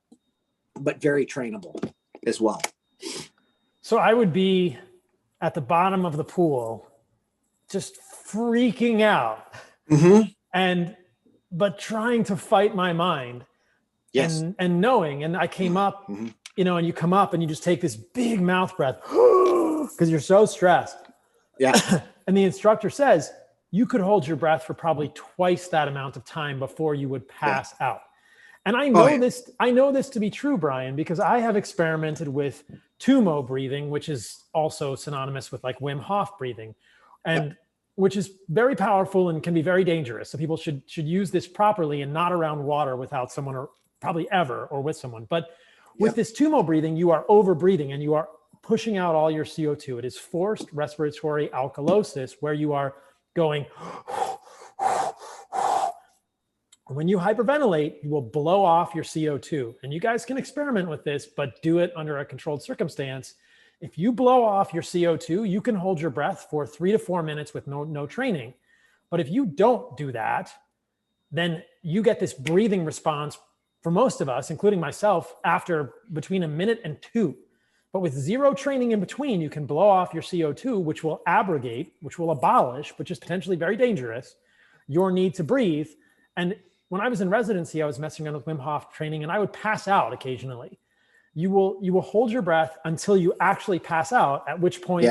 but very trainable as well. So I would be at the bottom of the pool, just freaking out, but trying to fight my mind. Yes. And knowing, and I came up, you know, and you come up and you just take this big mouth breath because you're so stressed. Yeah. And the instructor says you could hold your breath for probably twice that amount of time before you would pass out. And I know this to be true, Brian, because I have experimented with Tumo breathing, which is also synonymous with like Wim Hof breathing, and which is very powerful and can be very dangerous. So people should use this properly and not around water without someone, or probably ever, or with someone. But with this Tumo breathing, you are over breathing and you are pushing out all your CO2. It is forced respiratory alkalosis, where you are going. When you hyperventilate, you will blow off your CO2. And you guys can experiment with this, but do it under a controlled circumstance. If you blow off your CO2, you can hold your breath for 3 to 4 minutes with no training. But if you don't do that, then you get this breathing response for most of us, including myself, after between 1 minute and 2. But with zero training in between, you can blow off your CO2, which will abrogate, which will abolish, which is potentially very dangerous, your need to breathe. And when I was in residency, I was messing around with Wim Hof training, and I would pass out occasionally. You will hold your breath until you actually pass out, at which point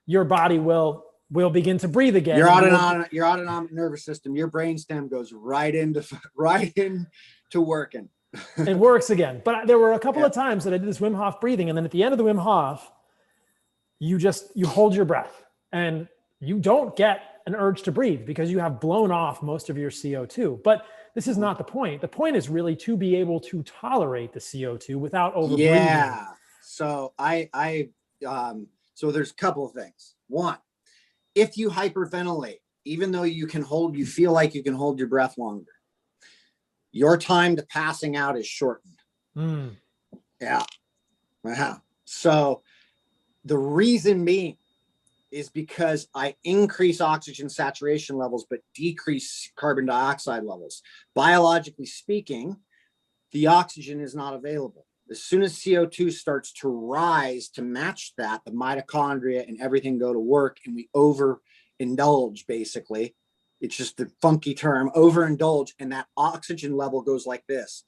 your body will begin to breathe again. Your autonomic nervous system, your brainstem goes right into working. It works again. But there were a couple of times that I did this Wim Hof breathing, and then at the end of the Wim Hof, you hold your breath, and you don't get an urge to breathe because you have blown off most of your CO2. But this is not the point. The point is really to be able to tolerate the CO2 without over breathing. Yeah. So so there's a couple of things. One, if you hyperventilate, even though you feel like you can hold your breath longer, your time to passing out is shortened. Yeah. So the reason being is because I increase oxygen saturation levels, but decrease carbon dioxide levels. Biologically speaking, the oxygen is not available. As soon as CO2 starts to rise to match that, the mitochondria and everything go to work, and we overindulge, basically. It's just the funky term, overindulge, and that oxygen level goes like this.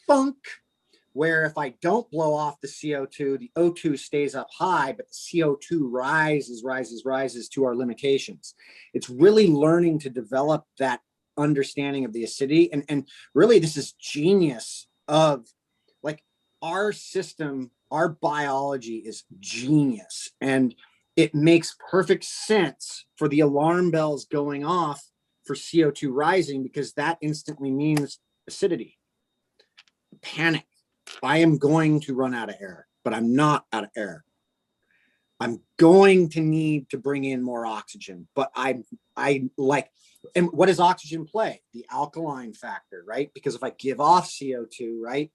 Funk. Where if I don't blow off the CO2, the O2 stays up high, but the CO2 rises to our limitations. It's really learning to develop that understanding of the acidity. And really, this is genius of, like, our system, our biology is genius. And it makes perfect sense for the alarm bells going off for CO2 rising, because that instantly means acidity. Panic. I am going to run out of air, but I'm not out of air. I'm going to need to bring in more oxygen, but I like, and what does oxygen play? The alkaline factor, right? Because if I give off CO2, right,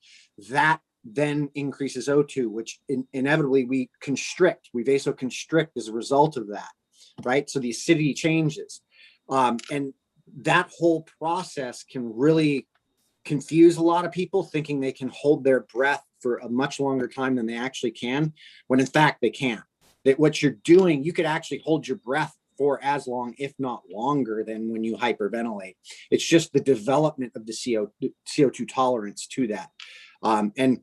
that then increases O2, which inevitably we vasoconstrict as a result of that, right? So the acidity changes. And that whole process can really confuse a lot of people, thinking they can hold their breath for a much longer time than they actually can, when in fact they can't. That what you're doing, you could actually hold your breath for as long, if not longer, than when you hyperventilate. It's just the development of the CO2 tolerance to that. And,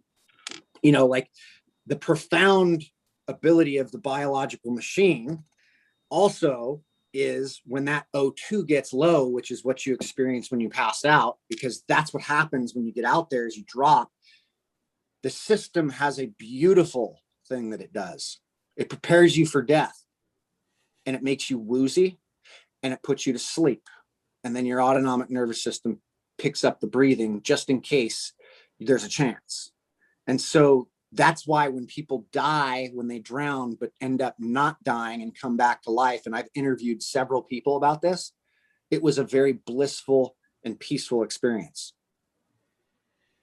you know, like, the profound ability of the biological machine also is when that O2 gets low, which is what you experience when you pass out, because that's what happens when you get out there is you drop. The system has a beautiful thing that it does. It prepares you for death, and it makes you woozy, and it puts you to sleep. And then your autonomic nervous system picks up the breathing just in case there's a chance. And so that's why when people die, when they drown, but end up not dying and come back to life, and I've interviewed several people about this, it was a very blissful and peaceful experience.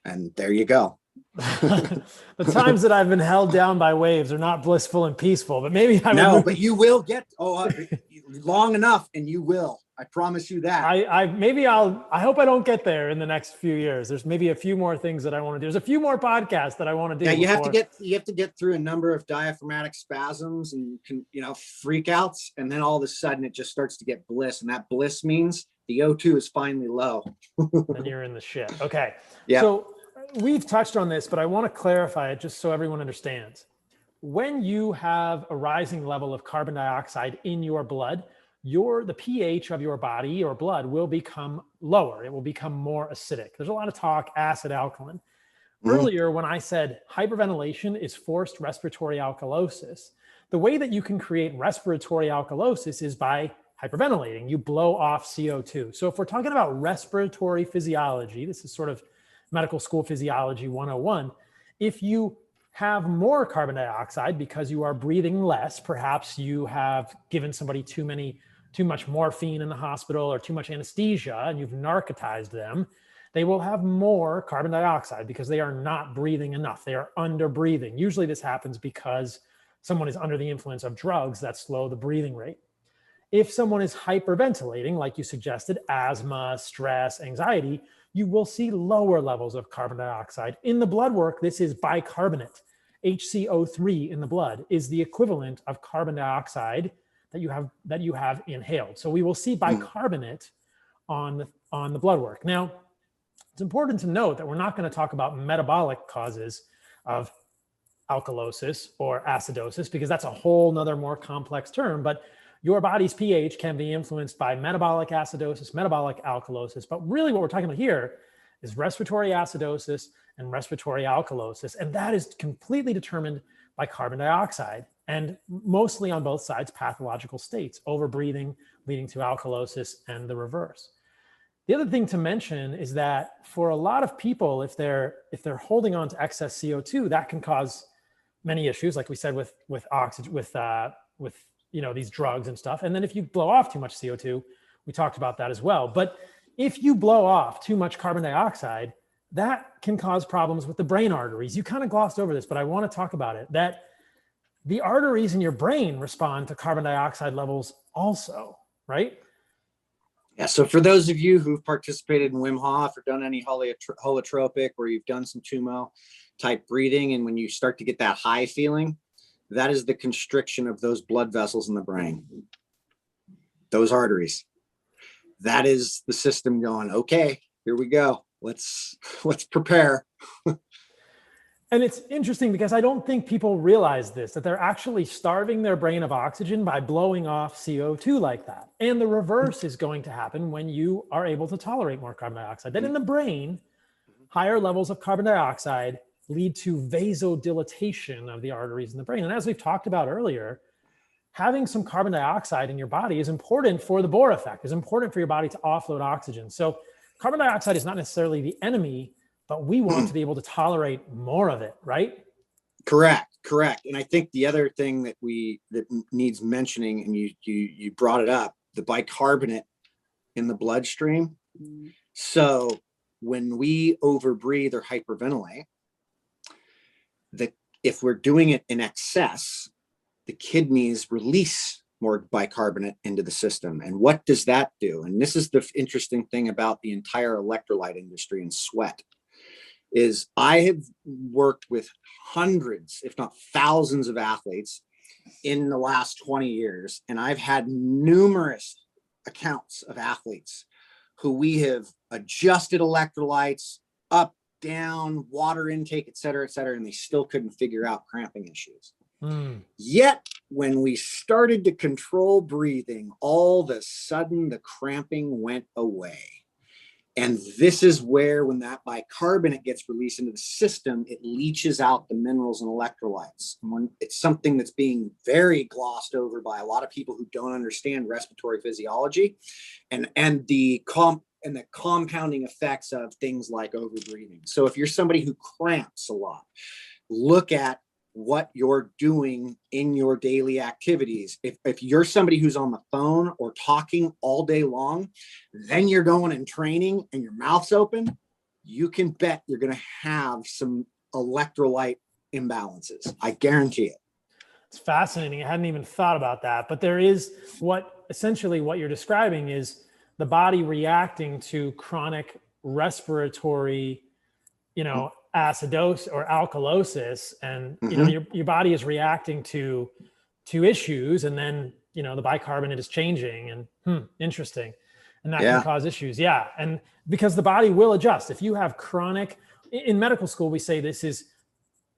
And there you go. The times that I've been held down by waves are not blissful and peaceful, but maybe but you will get long enough, and you will. I promise you that. I hope I don't get there in the next few years. There's maybe a few more things that I want to do. There's a few more podcasts that I want to do. Yeah, you have to get through a number of diaphragmatic spasms and freakouts, and then all of a sudden it just starts to get bliss, and that bliss means the O2 is finally low. Then you're in the shit. Okay. Yeah. So we've touched on this, but I want to clarify it just so everyone understands. When you have a rising level of carbon dioxide in your blood, the pH of your body or blood will become lower. It will become more acidic. There's a lot of talk, acid, alkaline. Earlier, when I said hyperventilation is forced respiratory alkalosis, the way that you can create respiratory alkalosis is by hyperventilating. You blow off CO2. So if we're talking about respiratory physiology, this is sort of medical school physiology 101. If you have more carbon dioxide because you are breathing less, perhaps you have given somebody too much morphine in the hospital or too much anesthesia and you've narcotized them, they will have more carbon dioxide because they are not breathing enough. They are under breathing. Usually this happens because someone is under the influence of drugs that slow the breathing rate. If someone is hyperventilating, like you suggested, asthma, stress, anxiety, you will see lower levels of carbon dioxide. In the blood work, this is bicarbonate. HCO3 in the blood is the equivalent of carbon dioxide that you have inhaled. So we will see bicarbonate on the blood work. Now, it's important to note that we're not going to talk about metabolic causes of alkalosis or acidosis because that's a whole nother more complex term, but your body's pH can be influenced by metabolic acidosis, metabolic alkalosis. But really what we're talking about here is respiratory acidosis and respiratory alkalosis. And that is completely determined by carbon dioxide and mostly on both sides, pathological states, overbreathing leading to alkalosis and the reverse. The other thing to mention is that for a lot of people, if they're holding on to excess CO2, that can cause many issues, like we said with oxygen, with these drugs and stuff. And then if you blow off too much CO2, we talked about that as well. But if you blow off too much carbon dioxide, that can cause problems with the brain arteries. You kind of glossed over this, but I want to talk about it, that the arteries in your brain respond to carbon dioxide levels also, right? Yeah. So for those of you who've participated in Wim Hof or done any holotropic, or you've done some Tumo type breathing, and when you start to get that high feeling, that is the constriction of those blood vessels in the brain, those arteries. That is the system going, okay, here we go. Let's prepare. And it's interesting because I don't think people realize this, that they're actually starving their brain of oxygen by blowing off CO2 like that. And the reverse is going to happen when you are able to tolerate more carbon dioxide. Then in the brain, higher levels of carbon dioxide lead to vasodilatation of the arteries in the brain. And as we've talked about earlier, having some carbon dioxide in your body is important for the Bohr effect, is important for your body to offload oxygen. So carbon dioxide is not necessarily the enemy, but we want to be able to tolerate more of it, right? Correct. And I think the other thing that needs mentioning, and you brought it up, the bicarbonate in the bloodstream. So when we overbreathe or hyperventilate, if we're doing it in excess, the kidneys release more bicarbonate into the system. And what does that do? And this is the interesting thing about the entire electrolyte industry and sweat, is I have worked with hundreds, if not thousands of athletes in the last 20 years. And I've had numerous accounts of athletes who we have adjusted electrolytes up, down, water intake, et cetera, and they still couldn't figure out cramping issues. Yet when we started to control breathing, all of a sudden the cramping went away. And this is where, when that bicarbonate gets released into the system, it leaches out the minerals and electrolytes. And when it's something that's being very glossed over by a lot of people who don't understand respiratory physiology and the compounding effects of things like overbreathing. So if you're somebody who cramps a lot, look at what you're doing in your daily activities. If you're somebody who's on the phone or talking all day long, then you're going and training and your mouth's open, you can bet you're going to have some electrolyte imbalances. I guarantee it. It's fascinating. I hadn't even thought about that, but there is essentially what you're describing is the body reacting to chronic respiratory, acidosis or alkalosis, and your body is reacting to issues, and then the bicarbonate is changing, and interesting, and that can cause issues. And because the body will adjust. If you have chronic, in medical school we say this is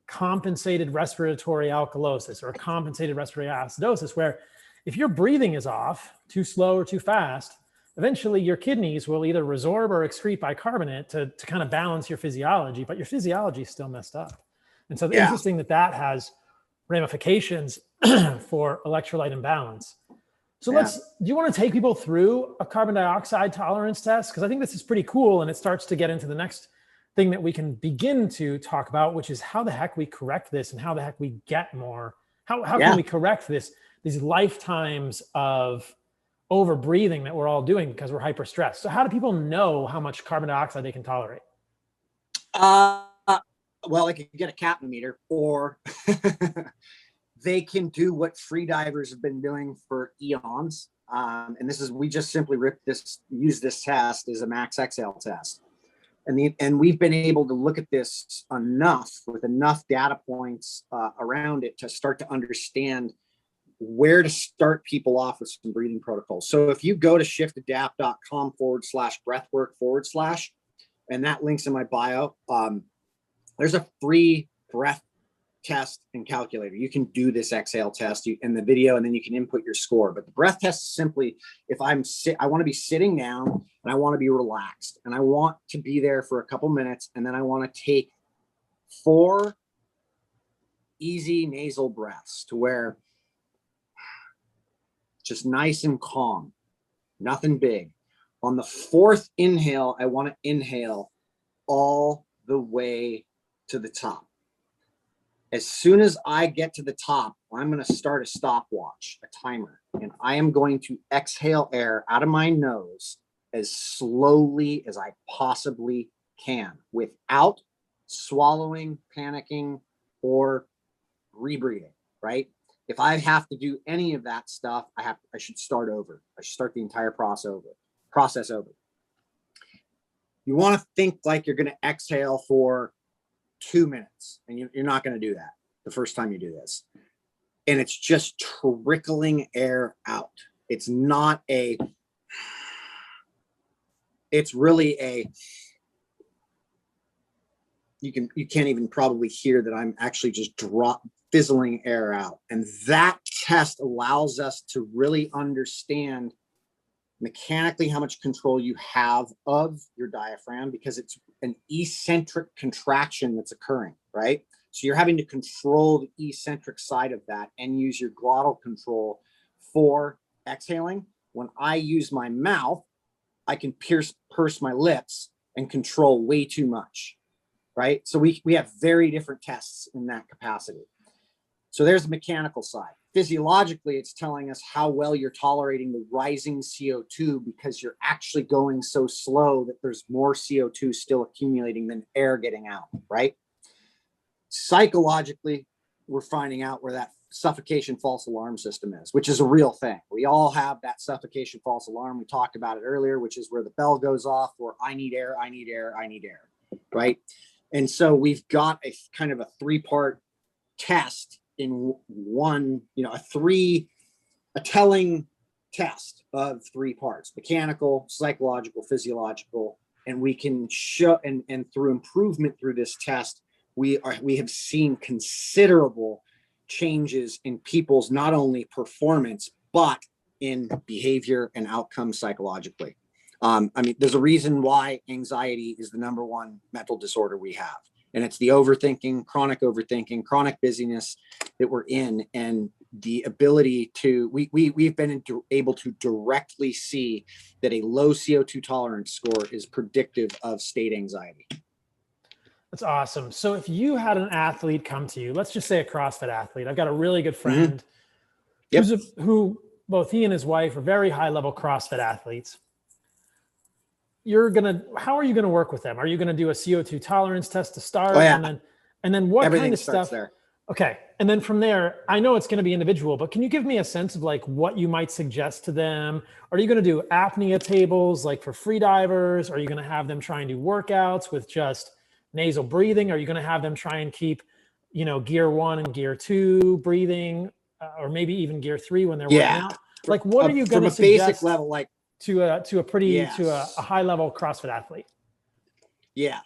compensated respiratory alkalosis or compensated respiratory acidosis, where if your breathing is off, too slow or too fast, eventually your kidneys will either resorb or excrete bicarbonate to kind of balance your physiology, but your physiology is still messed up. And so interesting that has ramifications for electrolyte imbalance. So do you want to take people through a carbon dioxide tolerance test? Because I think this is pretty cool, and it starts to get into the next thing that we can begin to talk about, which is how the heck we correct this and how the heck we get more. How can we correct these lifetimes of over breathing that we're all doing because we're hyper stressed? So how do people know how much carbon dioxide they can tolerate? Well, they can get a capnometer, or they can do what free divers have been doing for eons. And we just simply use this test as a max exhale test. And we've been able to look at this with enough data points around it to start to understand where to start people off with some breathing protocols. So if you go to shiftadapt.com/breathwork/, and that link's in my bio, there's a free breath test and calculator. You can do this exhale test in the video, and then you can input your score. But the breath test is simply, if I want to be sitting down and I want to be relaxed and I want to be there for a couple minutes, and then I want to take 4 easy nasal breaths to where just nice and calm, nothing big. On the 4th inhale, I want to inhale all the way to the top. As soon as I get to the top, I'm going to start a stopwatch, a timer, and I am going to exhale air out of my nose as slowly as I possibly can without swallowing, panicking, or rebreathing, right? If I have to do any of that stuff, I should start over. I should start the entire process over. You want to think like you're going to exhale for 2 minutes, and you're not going to do that the first time you do this. And it's just trickling air out. It's really you can't even probably hear that I'm actually just fizzling air out. And that test allows us to really understand mechanically how much control you have of your diaphragm, because it's an eccentric contraction that's occurring, right? So you're having to control the eccentric side of that and use your glottal control for exhaling. When I use my mouth, I can purse my lips and control way too much, right? So we have very different tests in that capacity. So there's the mechanical side. Physiologically, it's telling us how well you're tolerating the rising CO2, because you're actually going so slow that there's more CO2 still accumulating than air getting out, right? Psychologically, we're finding out where that suffocation false alarm system is, which is a real thing. We all have that suffocation false alarm. We talked about it earlier, which is where the bell goes off for I need air, I need air, I need air, right? And so we've got a kind of a 3-part test in one, a telling test of 3 parts: mechanical, psychological, physiological. And we can show, and through improvement through this test, we have seen considerable changes in people's not only performance, but in behavior and outcome psychologically. I mean, there's a reason why anxiety is the number one mental disorder we have. And it's the overthinking, chronic busyness that we're in, and the ability to, we've been able to directly see that a low CO2 tolerance score is predictive of state anxiety. That's awesome. So if you had an athlete come to you, let's just say a CrossFit athlete, I've got a really good friend who both he and his wife are very high level CrossFit athletes. How are you going to work with them? Are you going to do a CO2 tolerance test to start? Oh, yeah. And then what Everything kind of starts stuff? There. Okay. And then from there, I know it's going to be individual, but can you give me a sense of like what you might suggest to them? Are you going to do apnea tables like for free divers? Are you going to have them try and do workouts with just nasal breathing? Are you going to have them try and keep, gear 1 and gear 2 breathing, or maybe even gear 3 when they're working out? Like, what are you going to suggest basic level, like to a high level CrossFit athlete? Yeah.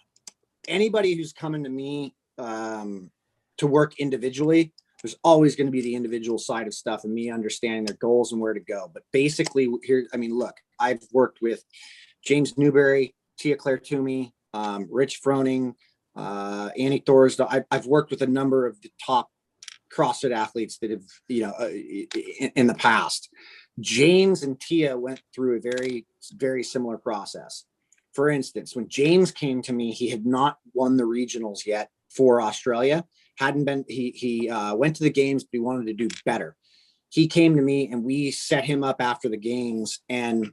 Anybody who's coming to me to work individually, there's always going to be the individual side of stuff and me understanding their goals and where to go. But basically here, I mean, look, I've worked with James Newberry, Tia Claire Toomey, Rich Froning, Annie Thorsdal. I've worked with a number of the top CrossFit athletes that have, in the past. James and Tia went through a very, very similar process. For instance, when James came to me, he had not won the regionals yet for Australia. He went to the games, but he wanted to do better. He came to me and we set him up after the games, and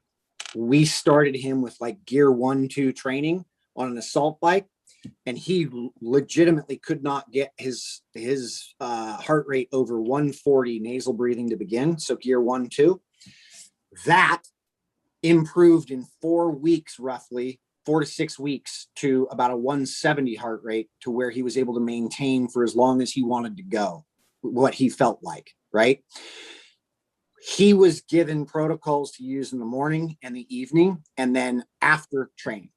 we started him with like gear 1, 2 training on an assault bike. And he legitimately could not get his heart rate over 140 nasal breathing to begin. So gear 1, 2. That improved in 4 weeks, roughly 4 to 6 weeks, to about a 170 heart rate, to where he was able to maintain for as long as he wanted to go, what he felt like, right? He was given protocols to use in the morning and the evening, and then after training.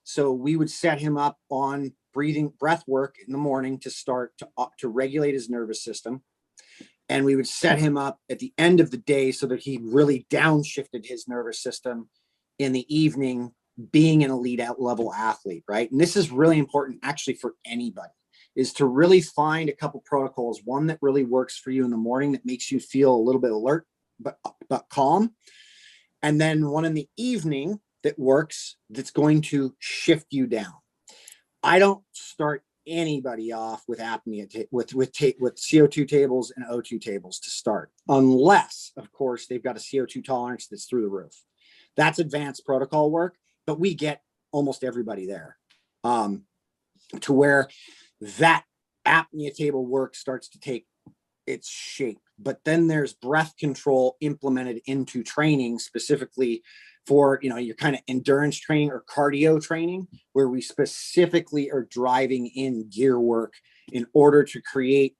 So we would set him up on breath work in the morning to start to regulate his nervous system. And we would set him up at the end of the day so that he really downshifted his nervous system in the evening, being an elite level athlete, right? And this is really important actually for anybody, is to really find a couple protocols, one that really works for you in the morning that makes you feel a little bit alert, but calm. And then one in the evening that works, that's going to shift you down. I don't start anybody off with apnea with CO2 tables and O2 tables to start, unless of course they've got a CO2 tolerance that's through the roof. That's advanced protocol work, but we get almost everybody there, to where that apnea table work starts to take its shape. But then there's breath control implemented into training, specifically for, your kind of endurance training or cardio training, where we specifically are driving in gear work in order to create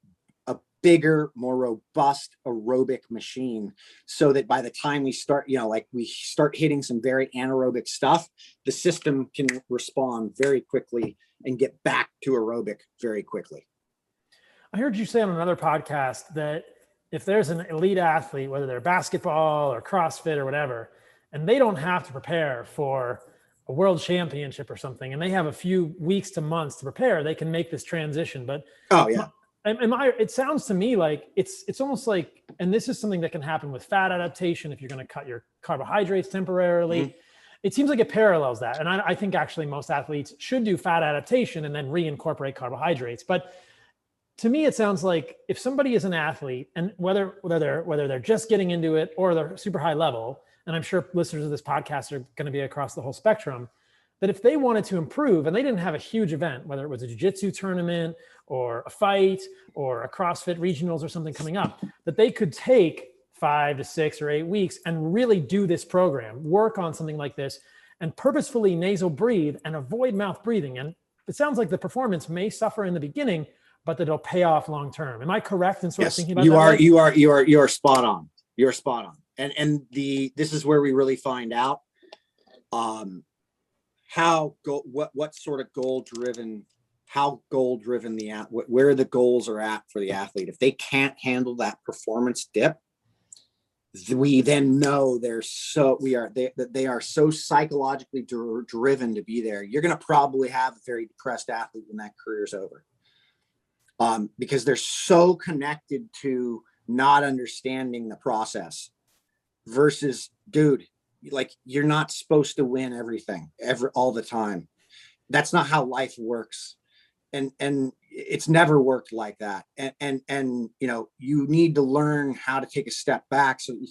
a bigger, more robust aerobic machine, so that by the time we start, we start hitting some very anaerobic stuff, the system can respond very quickly and get back to aerobic very quickly. I heard you say on another podcast that if there's an elite athlete, whether they're basketball or CrossFit or whatever, and they don't have to prepare for a world championship or something, and they have a few weeks to months to prepare, they can make this transition. But it sounds to me like it's almost like, and this is something that can happen with fat adaptation if you're going to cut your carbohydrates temporarily. Mm-hmm. It seems like it parallels that. And I think actually most athletes should do fat adaptation and then reincorporate carbohydrates. But to me, it sounds like if somebody is an athlete, and whether they're just getting into it or they're super high level, and I'm sure listeners of this podcast are going to be across the whole spectrum, that if they wanted to improve and they didn't have a huge event, whether it was a jiu-jitsu tournament or a fight or a CrossFit regionals or something coming up, that they could take 5 to 6 or 8 weeks and really do this program, work on something like this, and purposefully nasal breathe and avoid mouth breathing. And it sounds like the performance may suffer in the beginning, but that it'll pay off long term. Am I correct in sort of thinking about that? You are spot on. You're spot on. And this is where we really find out what sort of goal driven, how goal driven where the goals are at for the athlete. If they can't handle that performance dip, we then know they are so psychologically driven to be there. You're going to probably have a very depressed athlete when that career's over, because they're so connected to not understanding the process. Versus, dude, like, you're not supposed to win everything all the time. That's not how life works. And it's never worked like that. And you need to learn how to take a step back so that you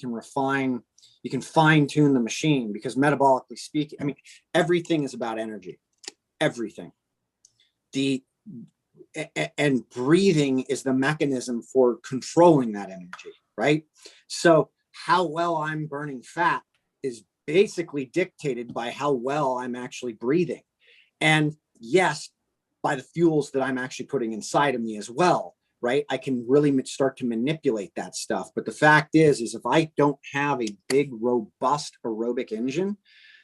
can fine tune the machine, because metabolically speaking, I mean, everything is about energy, everything. And breathing is the mechanism for controlling that energy, right? So how well I'm burning fat is basically dictated by how well I'm actually breathing. And yes, by the fuels that I'm actually putting inside of me as well, right? I can really start to manipulate that stuff. But the fact is if I don't have a big, robust aerobic engine,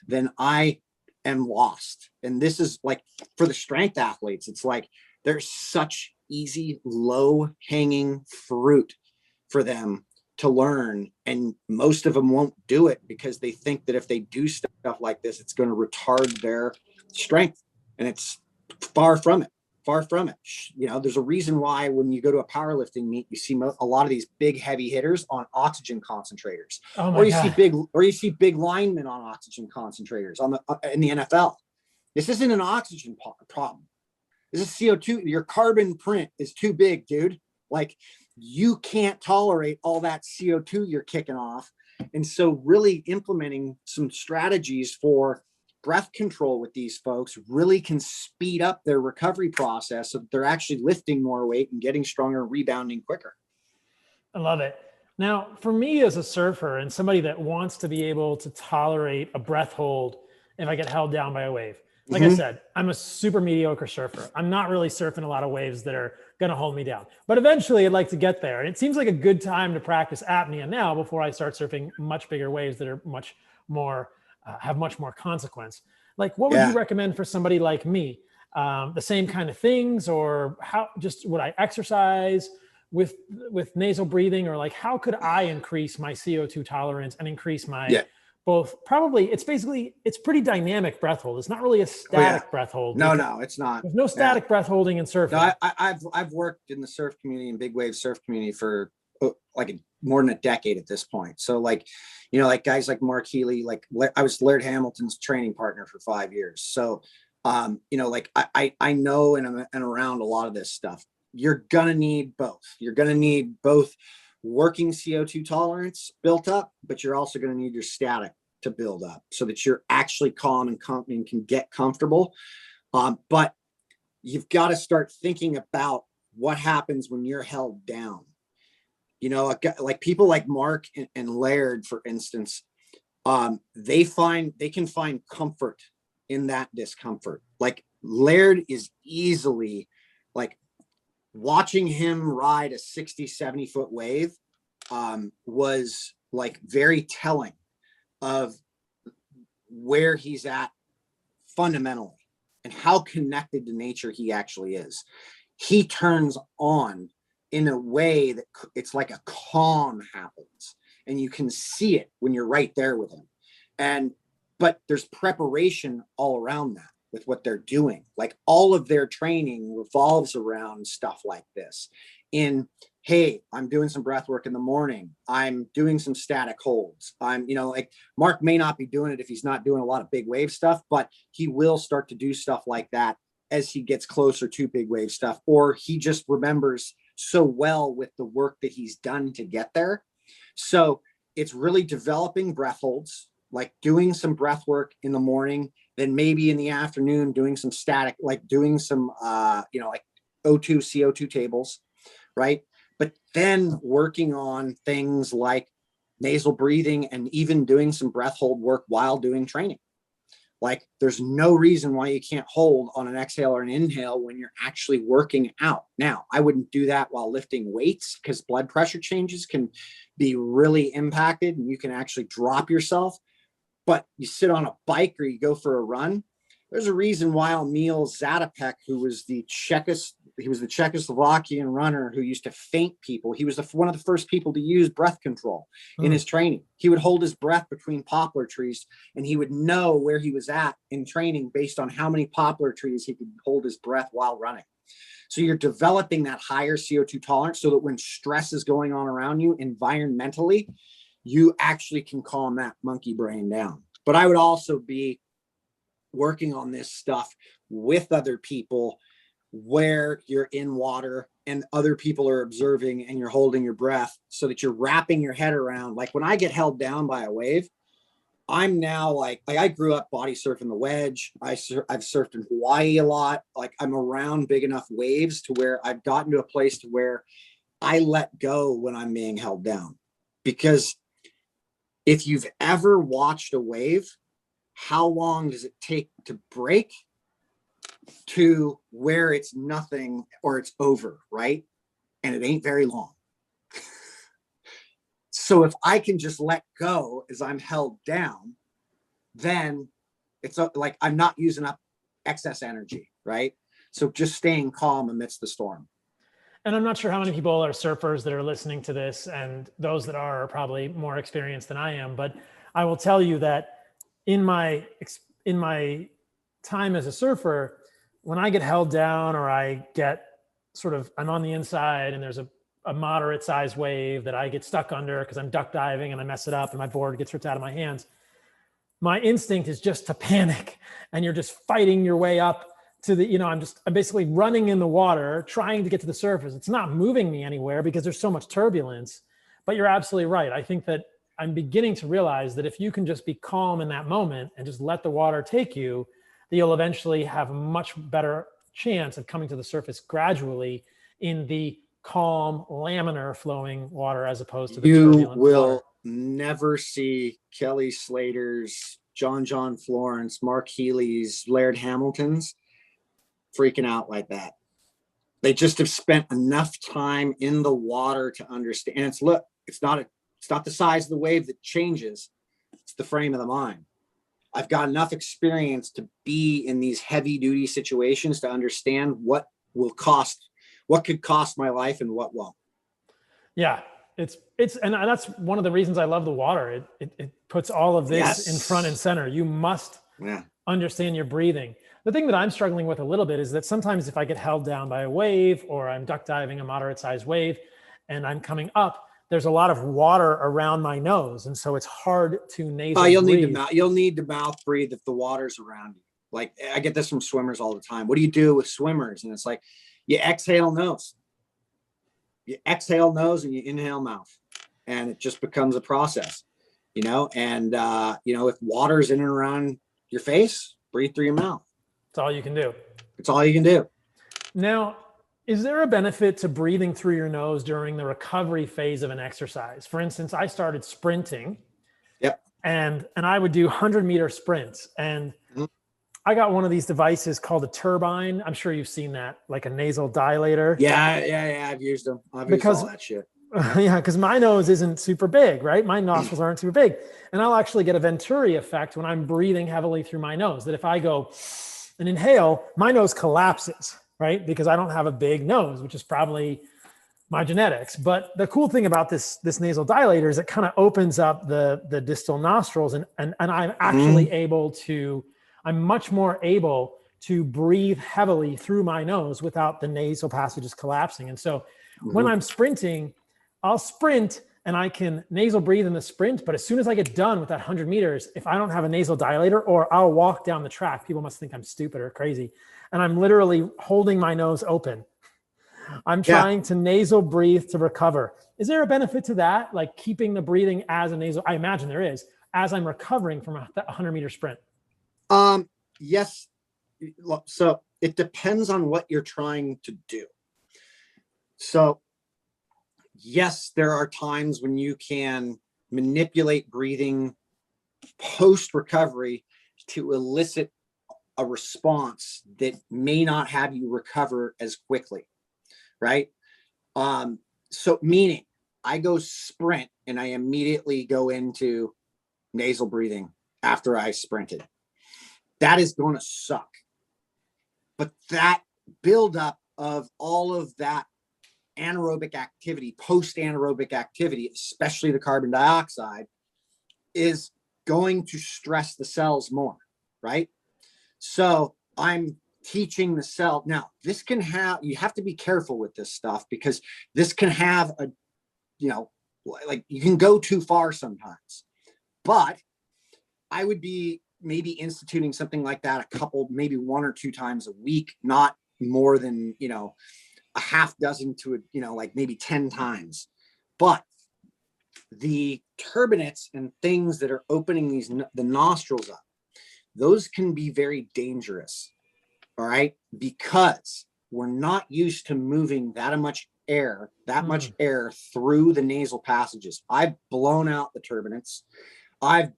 then I am lost. And this is like, for the strength athletes, it's like there's such easy, low hanging fruit for them to learn. And most of them won't do it because they think that if they do stuff like this, it's going to retard their strength. And it's far from it. There's a reason why when you go to a powerlifting meet, you see a lot of these big heavy hitters on oxygen concentrators, or you see big linemen on oxygen concentrators in the NFL. This isn't an oxygen problem. This is CO2. Your carbon print is too big, dude. Like, you can't tolerate all that CO2 you're kicking off. And so really implementing some strategies for breath control with these folks really can speed up their recovery process so that they're actually lifting more weight and getting stronger, rebounding quicker. I love it. Now, for me as a surfer and somebody that wants to be able to tolerate a breath hold if I get held down by a wave, like I said, I'm a super mediocre surfer. I'm not really surfing a lot of waves that are going to hold me down. But eventually I'd like to get there. And it seems like a good time to practice apnea now before I start surfing much bigger waves that are much more, have much more consequence. Like, what would you recommend for somebody like me? The same kind of things, or how just would I exercise with nasal breathing, or like, how could I increase my CO2 tolerance and increase my both? Probably it's pretty dynamic breath hold. It's not really a static breath hold. No, it's not. There's no static breath holding in surfing. No, I've worked in the surf community and big wave surf community for more than a decade at this point. So like guys like Mark Healy, I was Laird Hamilton's training partner for 5 years. So, I know and around a lot of this stuff. You're going to need both. You're going to need both working CO2 tolerance built up, but you're also going to need your static to build up so that you're actually calm and can get comfortable. But you've got to start thinking about what happens when you're held down. Like people like Mark and Laird, for instance, they can find comfort in that discomfort. Like Laird is easily, like, watching him ride a 60, 70 foot wave was like very telling of where he's at fundamentally and how connected to nature he actually is. He turns on in a way that it's like a calm happens, and you can see it when you're right there with him. But there's preparation all around that with what they're doing. Like, all of their training revolves around stuff like this. Hey, I'm doing some breath work in the morning. I'm doing some static holds. Like Mark may not be doing it if he's not doing a lot of big wave stuff, but he will start to do stuff like that as he gets closer to big wave stuff, or he just remembers so well with the work that he's done to get there. So it's really developing breath holds, like doing some breath work in the morning, then maybe in the afternoon doing some static, like doing some like O2 CO2 tables, right? But then working on things like nasal breathing and even doing some breath hold work while doing training. Like, there's no reason why you can't hold on an exhale or an inhale when you're actually working out. Now, I wouldn't do that while lifting weights, because blood pressure changes can be really impacted and you can actually drop yourself. But you sit on a bike or you go for a run, There's a reason why Emil Zatopek, who was the Czechoslovakian runner who used to faint people. He was one of the first people to use breath control in his training. He would hold his breath between poplar trees, and he would know where he was at in training based on how many poplar trees he could hold his breath while running. So you're developing that higher CO2 tolerance so that when stress is going on around you environmentally, you actually can calm that monkey brain down. But I would also be working on this stuff with other people where you're in water and other people are observing and you're holding your breath so that you're wrapping your head around. Like when I get held down by a wave, I'm now like I grew up body surfing the wedge. I've surfed in Hawaii a lot. Like I'm around big enough waves to where I've gotten to a place to where I let go when I'm being held down. Because if you've ever watched a wave, how long does it take to break to where it's nothing or it's over, right? And it ain't very long. So if I can just let go as I'm held down, then it's like I'm not using up excess energy, right? So just staying calm amidst the storm. And I'm not sure how many people are surfers that are listening to this, and those that are probably more experienced than I am, but I will tell you that in my time as a surfer, when I get held down or I get I'm on the inside and there's a moderate sized wave that I get stuck under because I'm duck diving and I mess it up and my board gets ripped out of my hands, my instinct is just to panic, and you're just fighting your way up to the, I'm basically running in the water, trying to get to the surface. It's not moving me anywhere because there's so much turbulence. But you're absolutely right. I think that I'm beginning to realize that if you can just be calm in that moment and just let the water take you, that you'll eventually have a much better chance of coming to the surface gradually in the calm, laminar flowing water as opposed to the turbulent water. You will never see Kelly Slater's, John Florence, Mark Healy's, Laird Hamilton's freaking out like that. They just have spent enough time in the water to understand. And it's not the size of the wave that changes. It's the frame of the mind. I've got enough experience to be in these heavy duty situations to understand what could cost my life and what won't. Yeah. And that's one of the reasons I love the water. It puts all of this in front and center. You must understand your breathing. The thing that I'm struggling with a little bit is that sometimes if I get held down by a wave or I'm duck diving a moderate sized wave and I'm coming up, there's a lot of water around my nose. And so it's hard to nasal breathe. You'll need to mouth breathe if the water's around you. Like I get this from swimmers all the time. What do you do with swimmers? And it's like, you exhale nose. You exhale nose and you inhale mouth. And it just becomes a process, and, if water's in and around your face, breathe through your mouth. That's all you can do. It's all you can do. Now, is there a benefit to breathing through your nose during the recovery phase of an exercise? For instance, I started sprinting. Yep. And I would do 100-meter sprints. And I got one of these devices called a turbine. I'm sure you've seen that, like a nasal dilator. Yeah. I've used them. I've used all that shit. Yeah, because my nose isn't super big, right? My nostrils aren't super big. And I'll actually get a Venturi effect when I'm breathing heavily through my nose, that if I go and inhale, my nose collapses, right? Because I don't have a big nose, which is probably my genetics. But the cool thing about this nasal dilator is it kind of opens up the distal nostrils, and I'm actually I'm much more able to breathe heavily through my nose without the nasal passages collapsing. And so when I'm sprinting, I'll sprint and I can nasal breathe in the sprint. But as soon as I get done with that 100 meters, if I don't have a nasal dilator, or I'll walk down the track, people must think I'm stupid or crazy. And I'm literally holding my nose open. I'm trying to nasal breathe to recover. Is there a benefit to that? Like keeping the breathing as a nasal? I imagine there is, as I'm recovering from a 100-meter sprint. Yes. So it depends on what you're trying to do. So yes, there are times when you can manipulate breathing post recovery to elicit a response that may not have you recover as quickly. Right. So meaning I go sprint and I immediately go into nasal breathing after I sprinted. that is going to suck. But that buildup of all of that anaerobic activity, post-anaerobic activity, especially the carbon dioxide, is going to stress the cells more, right? So I'm teaching the cell. Now, this can have, you have to be careful with this stuff, because this can have a, you know, like you can go too far sometimes. But I would be maybe instituting something like that a couple, maybe 1 or 2 times a week, not more than, you know, a half dozen to a, you know, like maybe 10 times. But the turbinates and things that are opening the nostrils up, those can be very dangerous. All right. Because we're not used to moving that much air through the nasal passages. I've blown out the turbinates. I've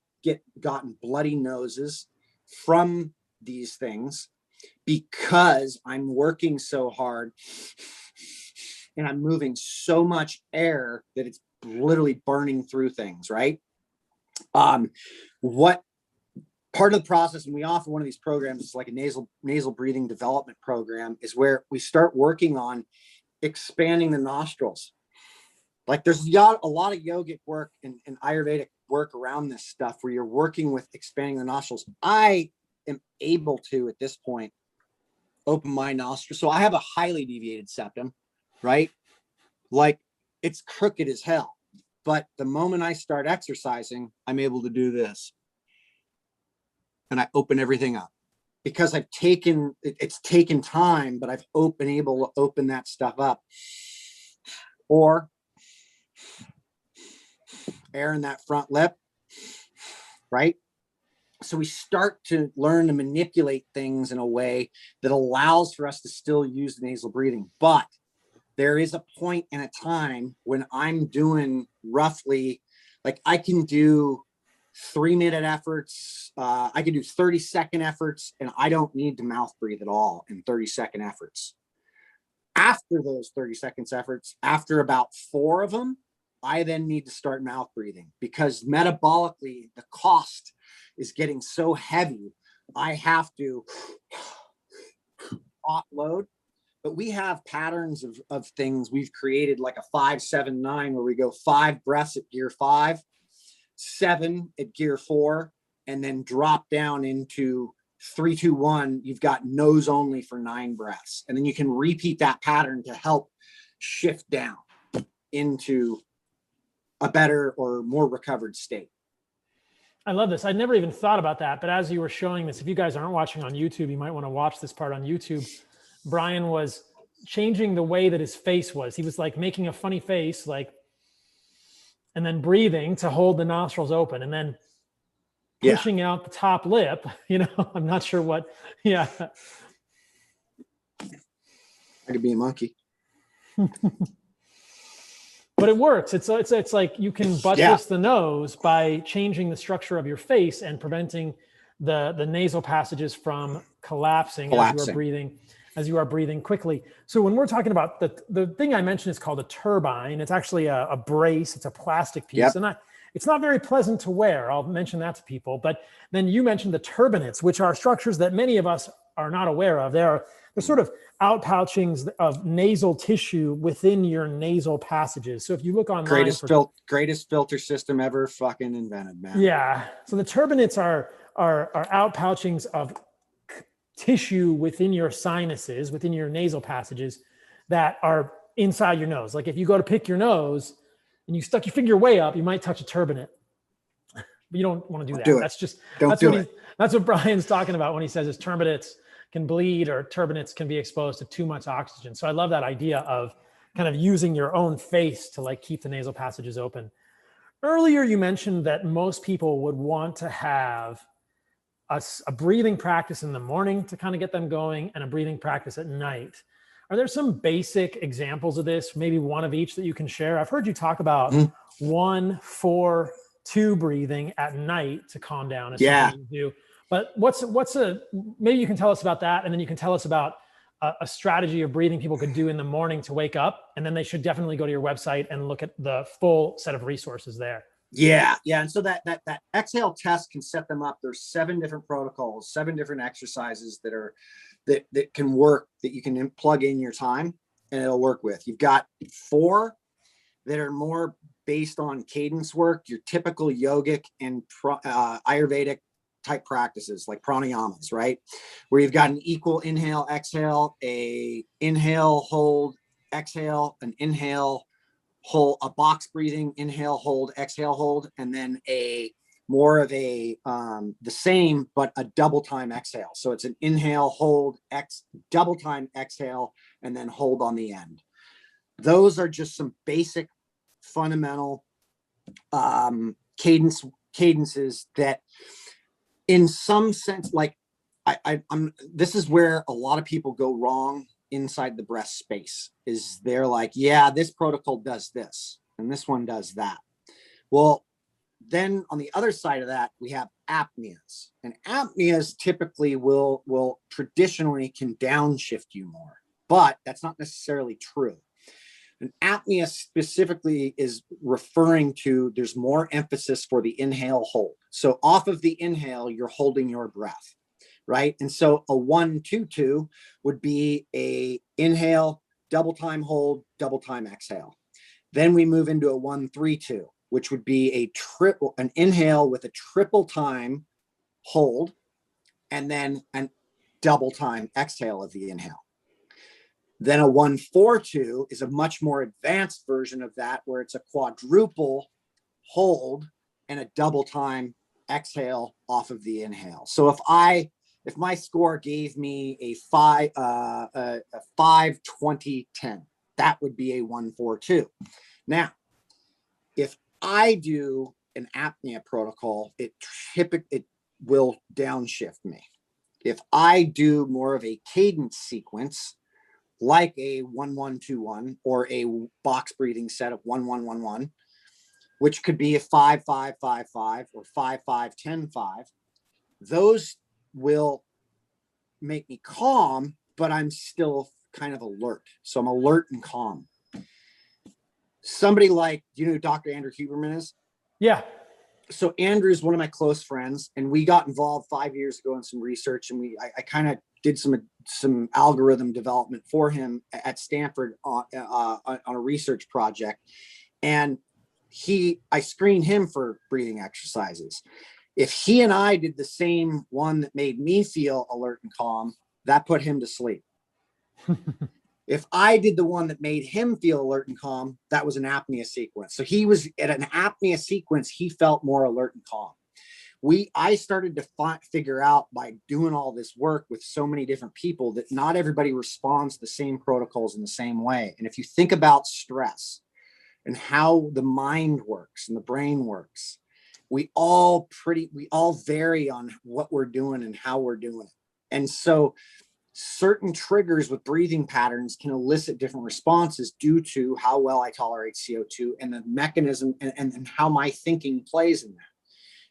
gotten bloody noses from these things because I'm working so hard and I'm moving so much air that it's literally burning through things, right? What part of the process, and we offer one of these programs, is like a nasal breathing development program, is where we start working on expanding the nostrils. Like there's a lot of yogic work and Ayurvedic work around this stuff where you're working with expanding the nostrils. I am able to, at this point, open my nostrils. So I have a highly deviated septum, right? Like it's crooked as hell. But the moment I start exercising, I'm able to do this. And I open everything up because it's taken time, but I've been able to open that stuff up. Or air in that front lip, right? So we start to learn to manipulate things in a way that allows for us to still use the nasal breathing. But there is a point in a time when I'm doing roughly, like I can do 3-minute efforts. I can do 30-second efforts, and I don't need to mouth breathe at all in 30-second efforts. After those 30 seconds efforts, after about 4 of them, I then need to start mouth breathing, because metabolically the cost is getting so heavy. I have to offload. But we have patterns of things we've created, like a 5-7-9, where we go 5 breaths at gear 5, 7 at gear 4, and then drop down into 3-2-1. You've got nose only for 9 breaths. And then you can repeat that pattern to help shift down into a better or more recovered state. I love this. I'd never even thought about that. But as you were showing this, if you guys aren't watching on YouTube, you might want to watch this part on YouTube. Brian was changing the way that his face was. He was like making a funny face, like, and then breathing to hold the nostrils open, and then pushing out the top lip. You know, I'm not sure what. Yeah. I could be a monkey. But it works. It's like you can buttress the nose by changing the structure of your face and preventing the nasal passages from collapsing. As you are breathing quickly. So when we're talking about the thing I mentioned is called a turbine. It's actually a brace. It's a plastic piece, and it's not very pleasant to wear. I'll mention that to people. But then you mentioned the turbinates, which are structures that many of us are not aware of. They're sort of outpouchings of nasal tissue within your nasal passages. So if you look online, greatest filter system ever fucking invented, man. Yeah. So the turbinates are outpouchings of tissue within your sinuses, within your nasal passages, that are inside your nose. Like if you go to pick your nose and you stuck your finger way up, you might touch a turbinate. But you don't want to do that. That's what Brian's talking about when he says his turbinates can bleed or turbinates can be exposed to too much oxygen. So I love that idea of kind of using your own face to like keep the nasal passages open. Earlier, you mentioned that most people would want to have a breathing practice in the morning to kind of get them going, and a breathing practice at night. Are there some basic examples of this? Maybe one of each that you can share? I've heard you talk about 1-4-2 breathing at night to calm down. Is something you do. But maybe you can tell us about that, and then you can tell us about a strategy of breathing people could do in the morning to wake up, and then they should definitely go to your website and look at the full set of resources there. Yeah. And so that exhale test can set them up. There's 7 different protocols, 7 different exercises that can work, that you can plug in your time and it'll work with. You've got 4 that are more based on cadence work, your typical yogic and Ayurvedic type practices like pranayamas, right? Where you've got an equal inhale, exhale, a inhale, hold, exhale, an inhale, hold, a box breathing, inhale, hold, exhale, hold, and then a more of a the same but a double time exhale. So it's an inhale, hold, double time exhale, and then hold on the end. Those are just some basic fundamental cadences that in some sense, like I'm this is where a lot of people go wrong inside the breath space. Is they're like, yeah, this protocol does this and this one does that. Well, then on the other side of that, we have apneas, and apneas typically will traditionally can downshift you more, but that's not necessarily true. An apnea specifically is referring to, there's more emphasis for the inhale hold. So off of the inhale, you're holding your breath, right? And so a 1-2-2 would be a inhale, double time hold, double time exhale. Then we move into a 1-3-2, which would be an inhale with a triple time hold, and then a double time exhale of the inhale. Then a 1-4-2 is a much more advanced version of that, where it's a quadruple hold and a double time exhale off of the inhale. So if my score gave me a 5-20-10, that would be a 1-4-2. Now, if I do an apnea protocol, it will downshift me. If I do more of a cadence sequence, like a 1-1-2-1 or a box breathing set of 1-1-1-1, which could be a 5-5-5-5 or 5-5-10-5, those will make me calm, but I'm still kind of alert. So I'm alert and calm. Somebody like, you know who Dr. Andrew Huberman is? Yeah. So Andrew's one of my close friends, and we got involved 5 years ago in some research, and I kind of did some algorithm development for him at Stanford on a research project. And I screened him for breathing exercises. If he and I did the same one that made me feel alert and calm, that put him to sleep. If I did the one that made him feel alert and calm, that was an apnea sequence. So he was at an apnea sequence, he felt more alert and calm. I started to figure out by doing all this work with so many different people that not everybody responds to the same protocols in the same way. And if you think about stress and how the mind works and the brain works, we all vary on what we're doing and how we're doing it. And so certain triggers with breathing patterns can elicit different responses due to how well I tolerate CO2 and the mechanism and how my thinking plays in that.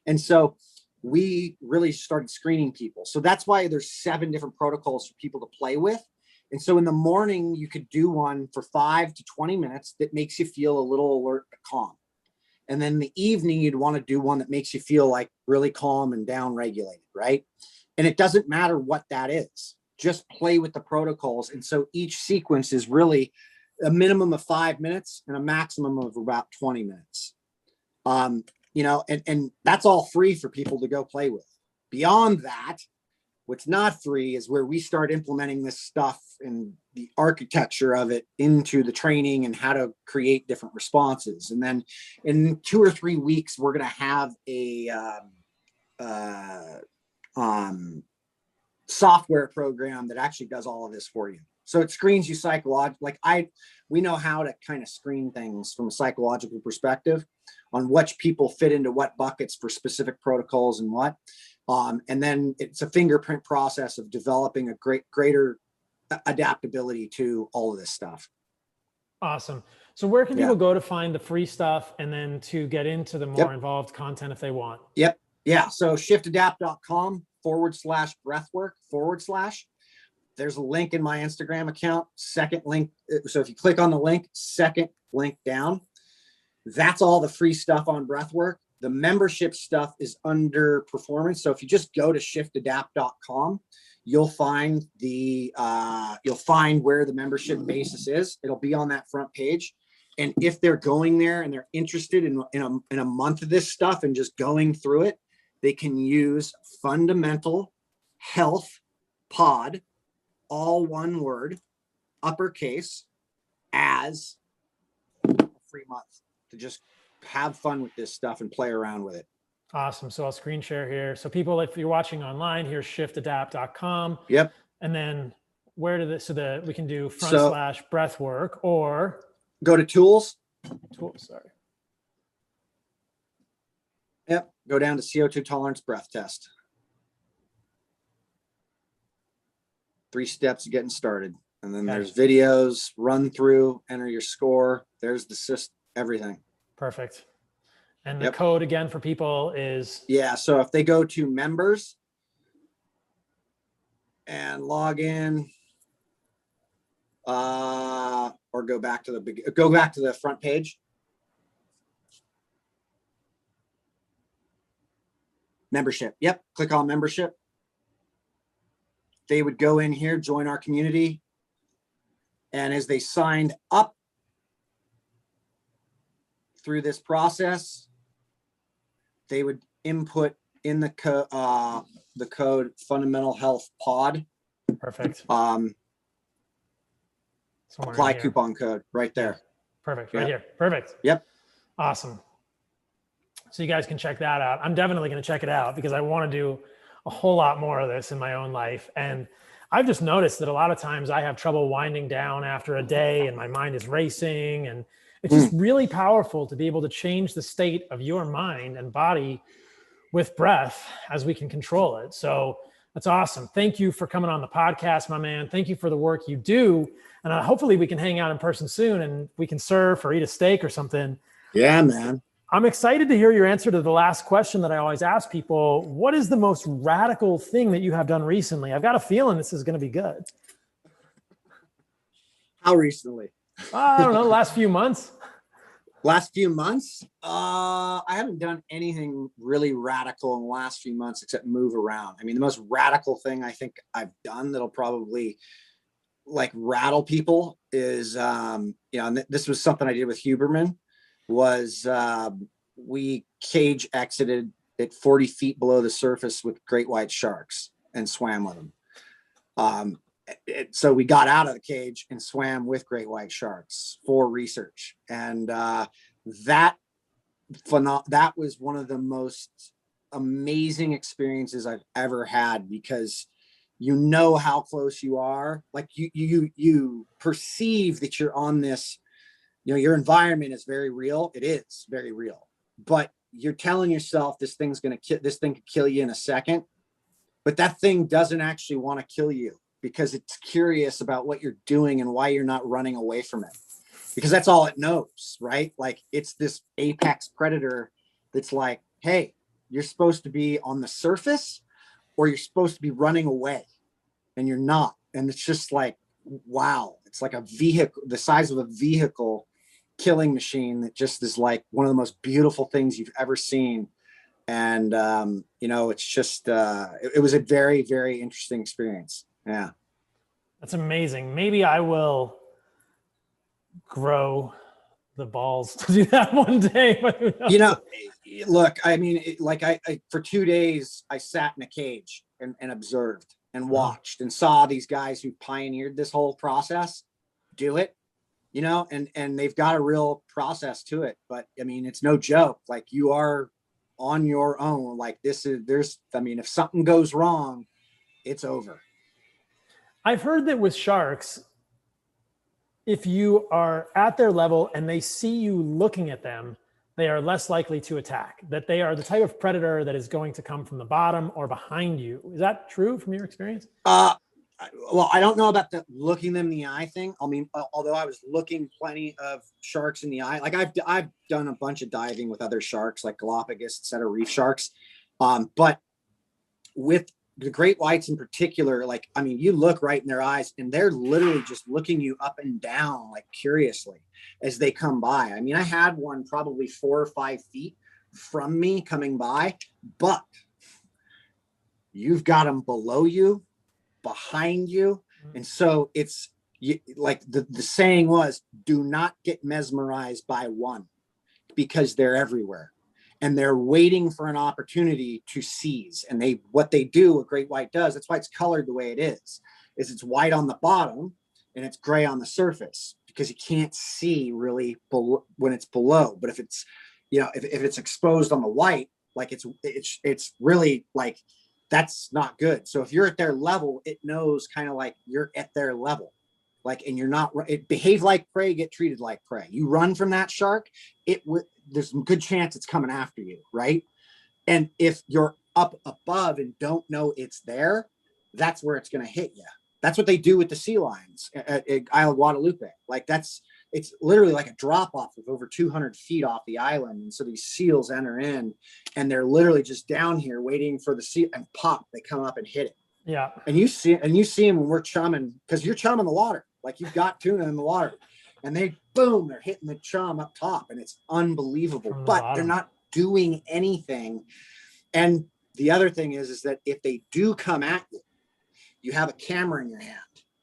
And so we really started screening people. So that's why there's 7 different protocols for people to play with. And so in the morning, you could do one for 5 to 20 minutes that makes you feel a little alert but calm. And then in the evening, you'd want to do one that makes you feel like really calm and down regulated, right? And it doesn't matter what that is. Just play with the protocols. And so each sequence is really a minimum of 5 minutes and a maximum of about 20 minutes. And that's all free for people to go play with. Beyond that, what's not free is where we start implementing this stuff and the architecture of it into the training and how to create different responses. And then in 2 or 3 weeks, we're going to have a software program that actually does all of this for you. So it screens you psychologically. We know how to kind of screen things from a psychological perspective on which people fit into what buckets for specific protocols and what. And then it's a fingerprint process of developing a greater adaptability to all of this stuff. Awesome. So where can people go to find the free stuff and then to get into the more involved content if they want? Yep. Yeah. So shiftadapt.com/breathwork/. There's a link in my Instagram account, second link. So if you click on the link, second link down, That's all the free stuff on breathwork. The membership stuff is under performance. So if you just go to shiftadapt.com, you'll find where the membership basis is. It'll be on that front page. And if they're going there and they're interested in a month of this stuff and just going through it, they can use Fundamental Health Pod, all one word, uppercase, as a free month to just have fun with this stuff and play around with it. Awesome. So I'll screen share here. So people, if you're watching online, here's shiftadapt.com. Yep. And then where did this, so that we can do / breath work, or go to tools. Sorry. Yep. Go down to CO2 tolerance breath test. 3 steps of getting started. And then there's videos, run through, enter your score. There's the everything. Perfect. And the code again for people is? Yeah. So if they go to members and log in, or go back to the front page. Membership. Yep. Click on membership. They would go in here, join our community. And as they signed up through this process, they would input in the code Fundamental Health Pod. Perfect. Apply coupon code right there. Perfect. Right here. Perfect. Yep. Awesome. So you guys can check that out. I'm definitely going to check it out because I want to do a whole lot more of this in my own life. And I've just noticed that a lot of times I have trouble winding down after a day and my mind is racing, and it's just really powerful to be able to change the state of your mind and body with breath as we can control it. So that's awesome. Thank you for coming on the podcast, my man. Thank you for the work you do. And hopefully we can hang out in person soon and we can surf or eat a steak or something. Yeah, man. I'm excited to hear your answer to the last question that I always ask people. What is the most radical thing that you have done recently? I've got a feeling this is going to be good. How recently? I don't know, the last few months. Last few months? I haven't done anything really radical in the last few months except move around. I mean, the most radical thing I think I've done that'll probably like rattle people is, and this was something I did with Huberman, was we cage exited at 40 feet below the surface with great white sharks and swam with them. So we got out of the cage and swam with great white sharks for research. And that was one of the most amazing experiences I've ever had, because you know how close you are. Like you perceive that you're on this, your environment is very real. It is very real, but you're telling yourself this thing could kill you in a second, but that thing doesn't actually want to kill you because it's curious about what you're doing and why you're not running away from it, because that's all it knows, right? Like it's this apex predator that's like, hey, you're supposed to be on the surface or you're supposed to be running away, and you're not. And it's just like, wow, it's like a vehicle, the size of a vehicle killing machine that just is like one of the most beautiful things you've ever seen. And, it's just, it was a very, very interesting experience. Yeah. That's amazing. Maybe I will grow the balls to do that one day. But look, I mean, I for 2 days, I sat in a cage and observed and watched and saw these guys who pioneered this whole process do it, and they've got a real process to it. But I mean, it's no joke. Like, you are on your own. Like if something goes wrong, it's over. I've heard that with sharks, if you are at their level and they see you looking at them, they are less likely to attack, that they are the type of predator that is going to come from the bottom or behind you. Is that true from your experience? Well, I don't know about the looking them in the eye thing. I mean, although I was looking plenty of sharks in the eye, like I've done a bunch of diving with other sharks, like Galapagos, et cetera, reef sharks. But with the great whites in particular, like, I mean, you look right in their eyes and they're literally just looking you up and down, like curiously as they come by. I mean, I had one probably 4 or 5 feet from me coming by, but you've got them below you, behind you. And so it's like the saying was, do not get mesmerized by one, because they're everywhere. And they're waiting for an opportunity to seize. And what they do, what great white does, that's why it's colored the way it is it's white on the bottom and it's gray on the surface, because you can't see really when it's below. But if it's, if it's exposed on the white, like it's really like, that's not good. So if you're at their level, it knows kind of like you're at their level. Like, and you're not, behave like prey, get treated like prey. You run from that shark, there's a good chance it's coming after you, right? And if you're up above and don't know it's there, that's where it's going to hit you. That's what they do with the sea lions at Isle of Guadalupe. Like it's literally like a drop off of over 200 feet off the island. And so these seals enter in and they're literally just down here waiting for the seal, and pop, they come up and hit it. Yeah. And you see them when we're chumming, because you're chumming the water. Like, you've got tuna in the water and they're hitting the chum up top, and it's unbelievable, but they're not doing anything. And the other thing is that if they do come at you, you have a camera in your hand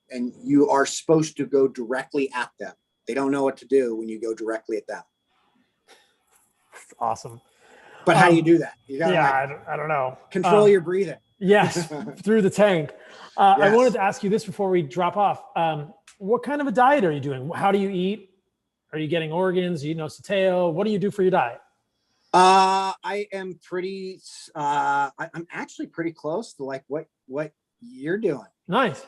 and you are supposed to go directly at them. They don't know what to do when you go directly at them. Awesome. But how do you do that? You gotta, I don't know. Control your breathing. Yes. Through the tank. Yes. I wanted to ask you this before we drop off. What kind of a diet are you doing? How do you eat? Are you getting organs? You know, sateo? What do you do for your diet? I am pretty, I'm actually pretty close to like what you're doing. Nice.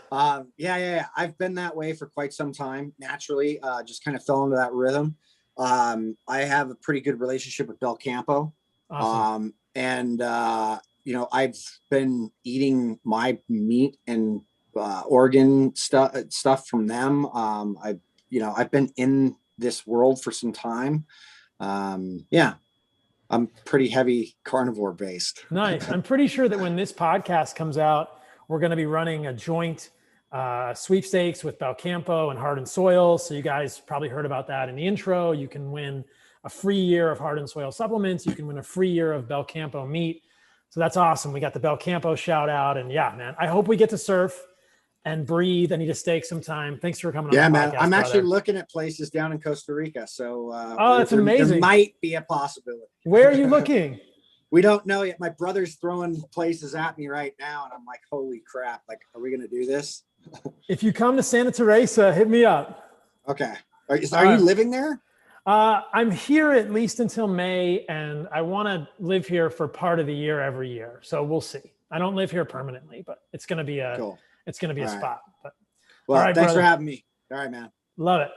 Yeah. I've been that way for quite some time. Naturally, just kind of fell into that rhythm. I have a pretty good relationship with Belcampo. Awesome. I've been eating my meat and organ stuff from them. I've been in this world for some time. I'm pretty heavy carnivore based. Nice. I'm pretty sure that when this podcast comes out, we're going to be running a joint sweepstakes with Belcampo and Heart and Soil. So you guys probably heard about that in the intro. You can win a free year of Heart and Soil supplements. You can win a free year of Belcampo meat. So that's awesome. We got the Belcampo shout out, and yeah, man, I hope we get to surf and breathe and eat a steak sometime. Thanks for coming on. Yeah, the man. podcast, I'm actually brother. looking at places down in Costa Rica. So that's amazing. There might be a possibility. Where are you looking? We don't know yet. My brother's throwing places at me right now, and I'm like, holy crap. Like, are we going to do this? If you come to Santa Teresa, hit me up. Okay. Are you living there? I'm here at least until May, and I want to live here for part of the year every year. So we'll see. I don't live here permanently, but it's going to be a cool. It's going to be a All right. spot. But, Well, all right, thanks brother. for having me. All right, man. Love it.